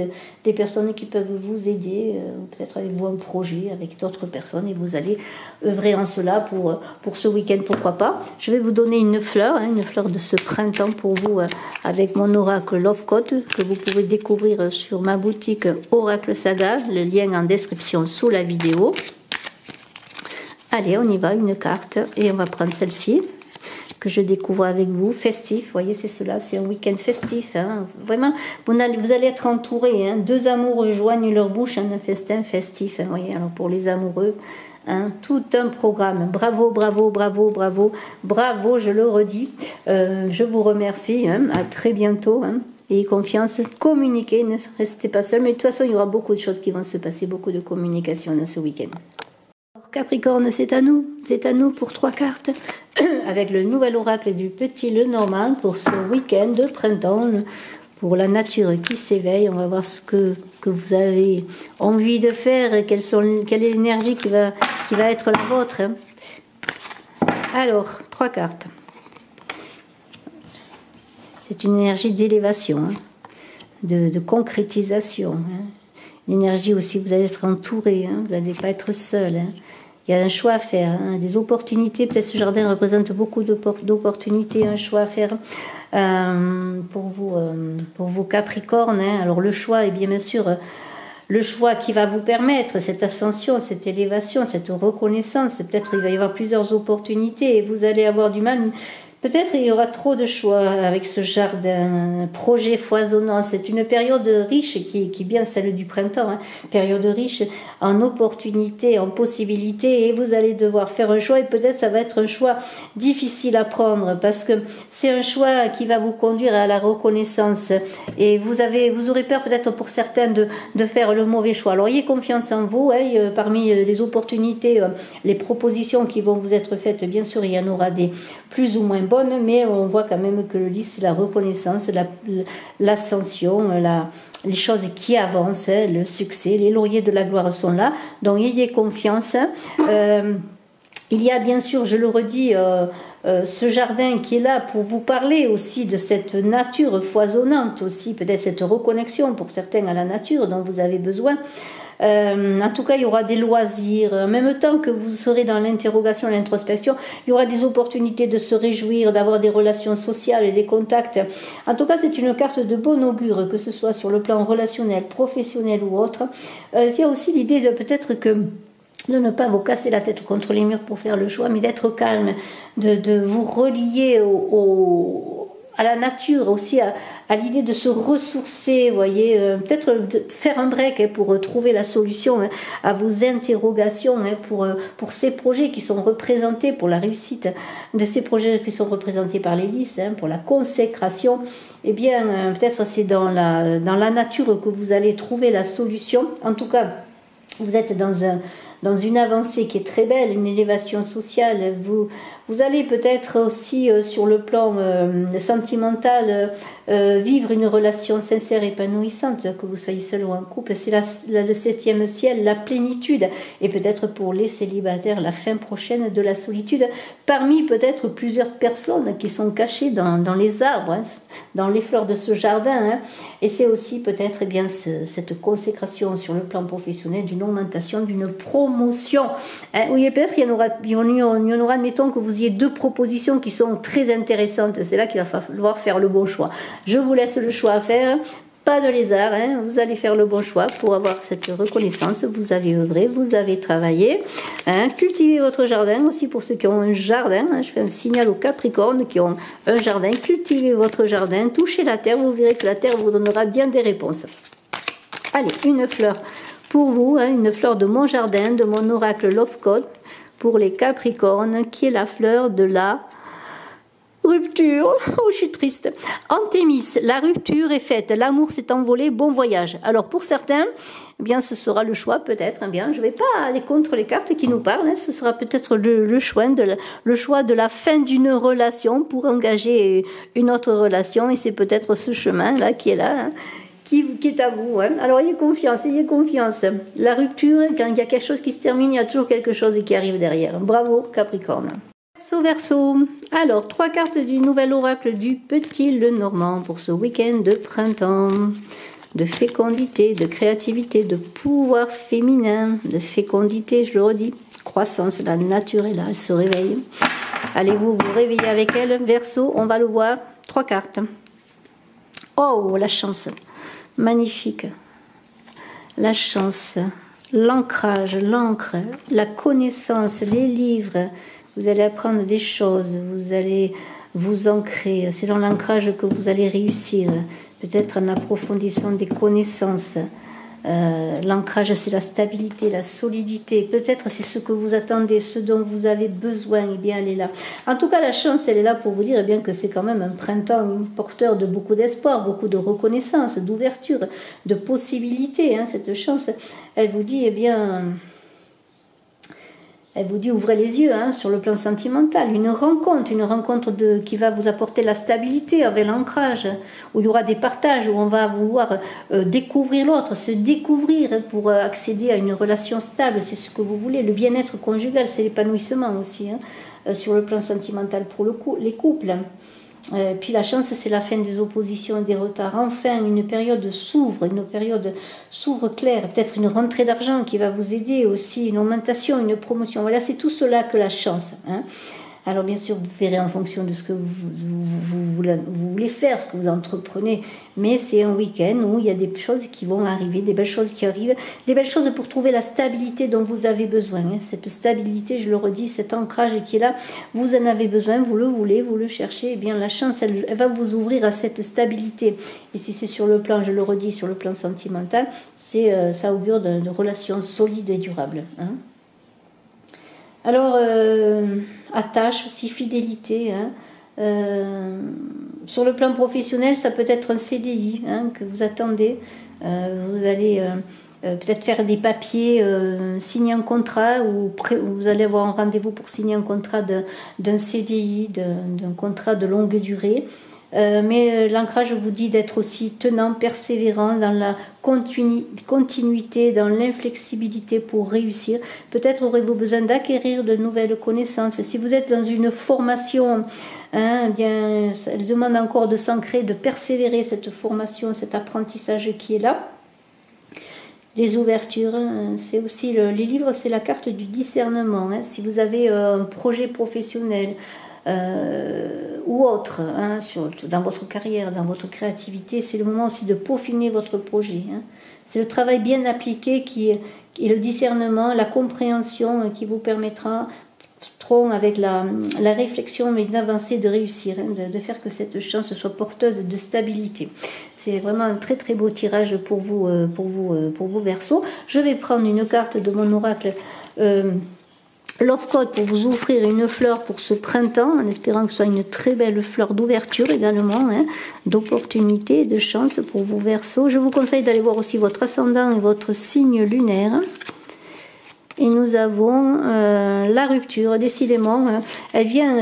des personnes qui peuvent vous aider. Peut-être avez-vous un projet avec d'autres personnes et vous allez œuvrer en cela pour ce week-end, pourquoi pas. Je vais vous donner une fleur de ce printemps pour vous avec mon oracle Love Code que vous pouvez découvrir sur ma boutique Oracle Saga, le lien en description sous la vidéo. Allez, on y va, une carte et on va prendre celle-ci que je découvre avec vous, festif, vous voyez, c'est cela, c'est un week-end festif, hein. Vraiment, vous allez être entourés, hein. Deux amoureux joignent leur bouche en un festin festif, hein, vous voyez, alors pour les amoureux, hein, tout un programme, bravo, bravo, bravo, bravo, bravo, je le redis, je vous remercie, hein. À très bientôt, hein. Ayez confiance, communiquez, ne restez pas seul, mais de toute façon, il y aura beaucoup de choses qui vont se passer, beaucoup de communication dans ce week-end. Capricorne, c'est à nous pour 3 cartes, avec le nouvel oracle du Petit Lenormand pour ce week-end de printemps, pour la nature qui s'éveille. On va voir ce que vous avez envie de faire et quelle est l'énergie qui va être la vôtre. Alors, 3 cartes. C'est une énergie d'élévation, hein, de concrétisation. Hein. Une énergie aussi, vous allez être entouré, hein, vous n'allez pas être seul. Hein. Il y a un choix à faire, hein, des opportunités. Peut-être ce jardin représente beaucoup d'opportunités, un choix à faire pour vous Capricornes. Hein. Alors le choix est bien sûr le choix qui va vous permettre cette ascension, cette élévation, cette reconnaissance. Peut-être il va y avoir plusieurs opportunités et vous allez avoir du mal. Peut-être il y aura trop de choix avec ce jardin, projet foisonnant. C'est une période riche qui est bien celle du printemps, hein. Période riche en opportunités, en possibilités, et vous allez devoir faire un choix et peut-être ça va être un choix difficile à prendre parce que c'est un choix qui va vous conduire à la reconnaissance et vous aurez peur peut-être pour certains de faire le mauvais choix. Alors ayez confiance en vous, hein, parmi les opportunités, les propositions qui vont vous être faites, bien sûr il y en aura des plus ou moins bonnes, mais on voit quand même que le lit, c'est la reconnaissance, l'ascension, les choses qui avancent, le succès, les lauriers de la gloire sont là, donc ayez confiance. Il y a bien sûr, je le redis, ce jardin qui est là pour vous parler aussi de cette nature foisonnante aussi, peut-être cette reconnexion pour certains à la nature dont vous avez besoin. En tout cas, il y aura des loisirs. En même temps que vous serez dans l'interrogation, l'introspection, il y aura des opportunités de se réjouir, d'avoir des relations sociales et des contacts. En tout cas, c'est une carte de bon augure, que ce soit sur le plan relationnel, professionnel ou autre. Il y a aussi l'idée de peut-être que de ne pas vous casser la tête contre les murs pour faire le choix, mais d'être calme, de vous relier à la nature, aussi à l'idée de se ressourcer, vous voyez, peut-être faire un break pour trouver la solution à vos interrogations, pour ces projets qui sont représentés, pour la réussite de ces projets qui sont représentés par l'hélice, pour la consécration. Eh bien, peut-être c'est dans la nature que vous allez trouver la solution. En tout cas, vous êtes dans une avancée qui est très belle, une élévation sociale. Vous allez peut-être aussi, sur le plan sentimental, vivre une relation sincère, épanouissante, que vous soyez seul ou en couple. C'est le 7e ciel, la plénitude. Et peut-être pour les célibataires, la fin prochaine de la solitude. Parmi peut-être plusieurs personnes qui sont cachées dans les arbres, dans les fleurs de ce jardin. Et c'est aussi peut-être cette consécration sur le plan professionnel, d'une augmentation, d'une promotion. Oui, peut-être il y en aura, admettons que vous ayez 2 propositions qui sont très intéressantes. C'est là qu'il va falloir faire le bon choix. Je vous laisse le choix à faire. Pas de lézard, vous allez faire le bon choix pour avoir cette reconnaissance. Vous avez œuvré, vous avez travaillé. Cultivez votre jardin aussi pour ceux qui ont un jardin. Je fais un signal aux Capricornes qui ont un jardin. Cultivez votre jardin, touchez la terre, vous verrez que la terre vous donnera bien des réponses. Allez, une fleur pour vous, une fleur de mon jardin, de mon oracle Love Code pour les Capricornes, qui est la fleur de la rupture. Oh, je suis triste. Anthémis, la rupture est faite, l'amour s'est envolé, bon voyage. Alors pour certains, eh bien ce sera le choix peut-être. Eh bien, je ne vais pas aller contre les cartes qui nous parlent. Ce sera peut-être le choix de la fin d'une relation pour engager une autre relation. Et c'est peut-être ce chemin-là qui est là. Qui est à vous. Alors ayez confiance. La rupture, quand il y a quelque chose qui se termine, il y a toujours quelque chose qui arrive derrière. Bravo Capricorne. Verseau. Alors, 3 cartes du nouvel oracle du Petit Lenormand pour ce week-end de printemps. De fécondité, de créativité, de pouvoir féminin, de fécondité, je le redis. Croissance, la nature est là, elle se réveille. Allez-vous vous réveiller avec elle, Verseau? On va le voir. 3 cartes. Oh, la chance. Magnifique. La chance, l'ancrage, l'encre, la connaissance, les livres. Vous allez apprendre des choses, vous allez vous ancrer. C'est dans l'ancrage que vous allez réussir. Peut-être en approfondissant des connaissances. L'ancrage, c'est la stabilité, la solidité. Peut-être c'est ce que vous attendez, ce dont vous avez besoin. Eh bien, elle est là. En tout cas, la chance, elle est là pour vous dire que c'est quand même un printemps porteur de beaucoup d'espoir, beaucoup de reconnaissance, d'ouverture, de possibilités. Cette chance, elle vous dit, elle vous dit ouvrez les yeux sur le plan sentimental, une rencontre qui va vous apporter la stabilité avec l'ancrage, où il y aura des partages, où on va vouloir découvrir l'autre, se découvrir pour accéder à une relation stable, c'est ce que vous voulez. Le bien-être conjugal, c'est l'épanouissement aussi, sur le plan sentimental pour les couples. Puis la chance, c'est la fin des oppositions et des retards. Enfin, une période s'ouvre claire. Peut-être une rentrée d'argent qui va vous aider aussi, une augmentation, une promotion. Voilà, c'est tout cela que la chance. Alors bien sûr, vous verrez en fonction de ce que vous voulez faire, ce que vous entreprenez. Mais c'est un week-end où il y a des choses qui vont arriver, des belles choses qui arrivent, des belles choses pour trouver la stabilité dont vous avez besoin. Cette stabilité, je le redis, cet ancrage qui est là, vous en avez besoin, vous le voulez, vous le cherchez. Eh bien, la chance, elle va vous ouvrir à cette stabilité. Et si c'est sur le plan, je le redis, sur le plan sentimental, ça augure de relations solides et durables. Alors, attache aussi, fidélité. Sur le plan professionnel, ça peut être un CDI que vous attendez. Vous allez peut-être faire des papiers, signer un contrat, ou vous allez avoir un rendez-vous pour signer un contrat d'un CDI, d'un contrat de longue durée. Mais l'ancrage vous dit d'être aussi tenant, persévérant dans la continuité, dans l'inflexibilité pour réussir. Peut-être aurez-vous besoin d'acquérir de nouvelles connaissances. Si vous êtes dans une formation, bien, elle demande encore de s'ancrer, de persévérer cette formation, cet apprentissage qui est là. les ouvertures. C'est aussi les livres, c'est la carte du discernement. Hein. Si vous avez un projet professionnel ou autre, hein, dans votre carrière, dans votre créativité, c'est le moment aussi de peaufiner votre projet. Hein. C'est le travail bien appliqué et le discernement, la compréhension qui vous permettra avec la réflexion, mais d'avancer, de réussir, hein, de faire que cette chance soit porteuse de stabilité. C'est vraiment un très très beau tirage pour vous Verseaux. Je vais prendre une carte de mon oracle Love Code pour vous offrir une fleur pour ce printemps, en espérant que ce soit une très belle fleur d'ouverture également, hein, d'opportunité, de chance pour vous Verseaux. Je vous conseille d'aller voir aussi votre ascendant et votre signe lunaire. Et nous avons la rupture, décidément.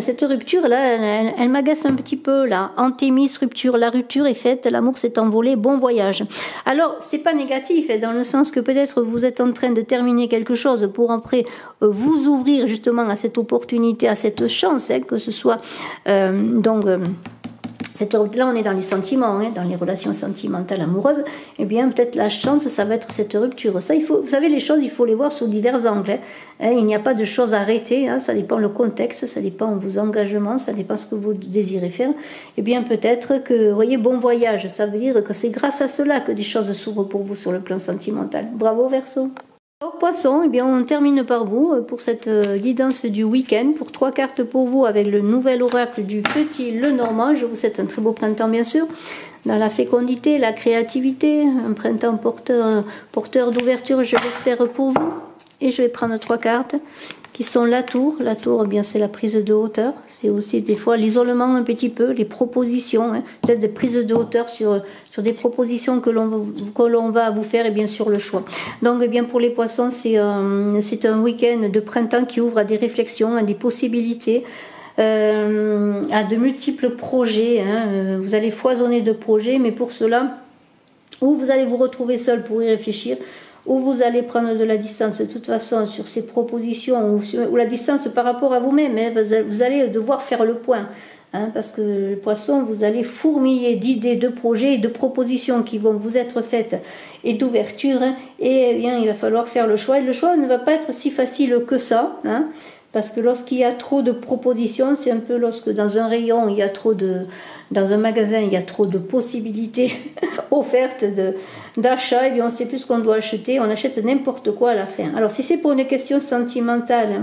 Cette rupture-là, elle m'agace un petit peu, là. Antémis, rupture, la rupture est faite, l'amour s'est envolé, bon voyage. Alors, c'est pas négatif, dans le sens que peut-être vous êtes en train de terminer quelque chose pour après vous ouvrir justement à cette opportunité, à cette chance, hein, que ce soit là on est dans les sentiments, hein, dans les relations sentimentales amoureuses, et bien peut-être la chance, ça va être cette rupture. Ça, vous savez, les choses, il faut les voir sous divers angles. Hein. Il n'y a pas de choses arrêtées, hein, ça dépend le contexte, ça dépend vos engagements, ça dépend ce que vous désirez faire. Et bien peut-être que, vous voyez, bon voyage, ça veut dire que c'est grâce à cela que des choses s'ouvrent pour vous sur le plan sentimental. Bravo Verseau. Alors, Poisson, eh bien, on termine par vous pour cette guidance du week-end. Pour 3 cartes pour vous avec le nouvel oracle du Petit Lenormand. Je vous souhaite un très beau printemps, bien sûr, dans la fécondité, la créativité. Un printemps porteur d'ouverture, je l'espère, pour vous. Et je vais prendre 3 cartes qui sont la tour. La tour, eh bien, c'est la prise de hauteur. C'est aussi des fois l'isolement un petit peu, les propositions, hein, peut-être des prises de hauteur sur des propositions que l'on va vous faire et bien sûr le choix. Donc, eh bien, pour les poissons, c'est un week-end de printemps qui ouvre à des réflexions, à des possibilités, à de multiples projets. Hein. Vous allez foisonner de projets, mais pour cela, ou vous allez vous retrouver seul pour y réfléchir, ou vous allez prendre de la distance de toute façon sur ces propositions, ou la distance par rapport à vous-même. Hein, vous allez devoir faire le point. Hein, parce que le poisson, vous allez fourmiller d'idées, de projets et de propositions qui vont vous être faites et d'ouverture. Hein, et eh bien, il va falloir faire le choix. Et le choix ne va pas être si facile que ça. Hein, parce que lorsqu'il y a trop de propositions, c'est un peu lorsque dans un rayon, il y a trop de... Dans un magasin, il y a trop de possibilités offertes d'achat, et bien on ne sait plus ce qu'on doit acheter, on achète n'importe quoi à la fin. Alors si c'est pour une question sentimentale,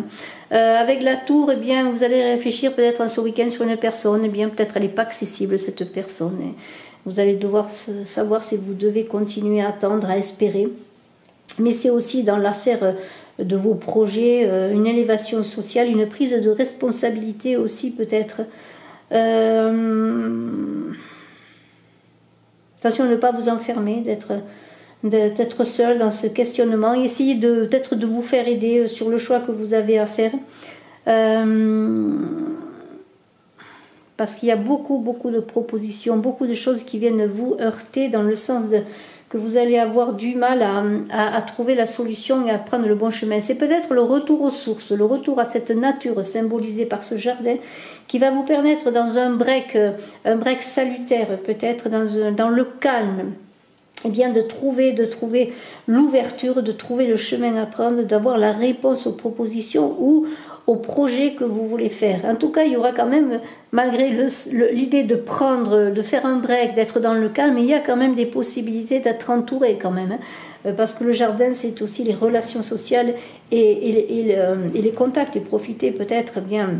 avec la tour, eh bien, vous allez réfléchir peut-être ce week-end sur une personne, eh bien peut-être elle n'est pas accessible cette personne. Vous allez devoir savoir si vous devez continuer à attendre, à espérer. Mais c'est aussi dans la sphère de vos projets, une élévation sociale, une prise de responsabilité aussi peut-être. Attention à ne pas vous enfermer, d'être seul dans ce questionnement et essayez peut-être de vous faire aider sur le choix que vous avez à faire, parce qu'il y a beaucoup de propositions, beaucoup de choses qui viennent vous heurter dans le sens que vous allez avoir du mal à trouver la solution et à prendre le bon chemin. C'est peut-être le retour aux sources, le retour à cette nature symbolisée par ce jardin qui va vous permettre dans un break salutaire, peut-être dans le calme, eh bien de trouver l'ouverture, de trouver le chemin à prendre, d'avoir la réponse aux propositions ou au projet que vous voulez faire. En tout cas, il y aura quand même, malgré l'idée de faire un break, d'être dans le calme, il y a quand même des possibilités d'être entouré quand même. Hein, parce que le jardin, c'est aussi les relations sociales et les contacts. Et profiter peut-être bien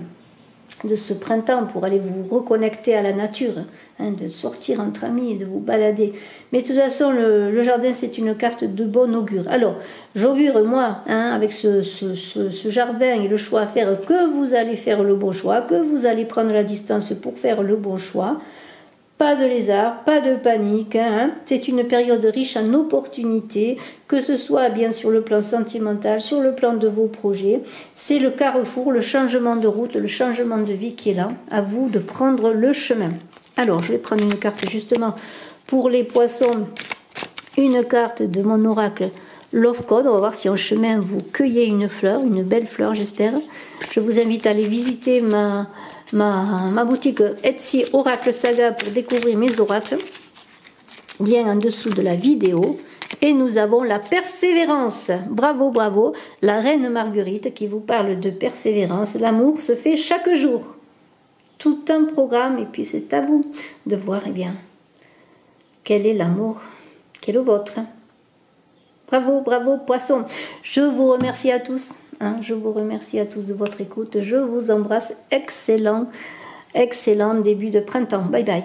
de ce printemps pour aller vous reconnecter à la nature, hein, de sortir entre amis et de vous balader. Mais de toute façon, le jardin, c'est une carte de bon augure. Alors, j'augure, moi, hein, avec ce jardin et le choix à faire, que vous allez faire le bon choix, que vous allez prendre la distance pour faire le bon choix. Pas de lézard, pas de panique. Hein. C'est une période riche en opportunités, que ce soit bien sur le plan sentimental, sur le plan de vos projets. C'est le carrefour, le changement de route, le changement de vie qui est là. À vous de prendre le chemin. Alors, je vais prendre une carte justement pour les poissons. Une carte de mon oracle Love Code. On va voir si en chemin vous cueillez une fleur, une belle fleur, j'espère. Je vous invite à aller visiter ma boutique Etsy Oracle Saga pour découvrir mes oracles, bien en dessous de la vidéo. Et nous avons la persévérance. Bravo, bravo. La reine Marguerite qui vous parle de persévérance. L'amour se fait chaque jour. Tout un programme, et puis c'est à vous de voir, eh bien, quel est l'amour qui est le vôtre. Bravo, bravo, poisson. Je vous remercie à tous. Je vous remercie à tous de votre écoute. Je vous embrasse. Excellent, excellent début de printemps. Bye bye.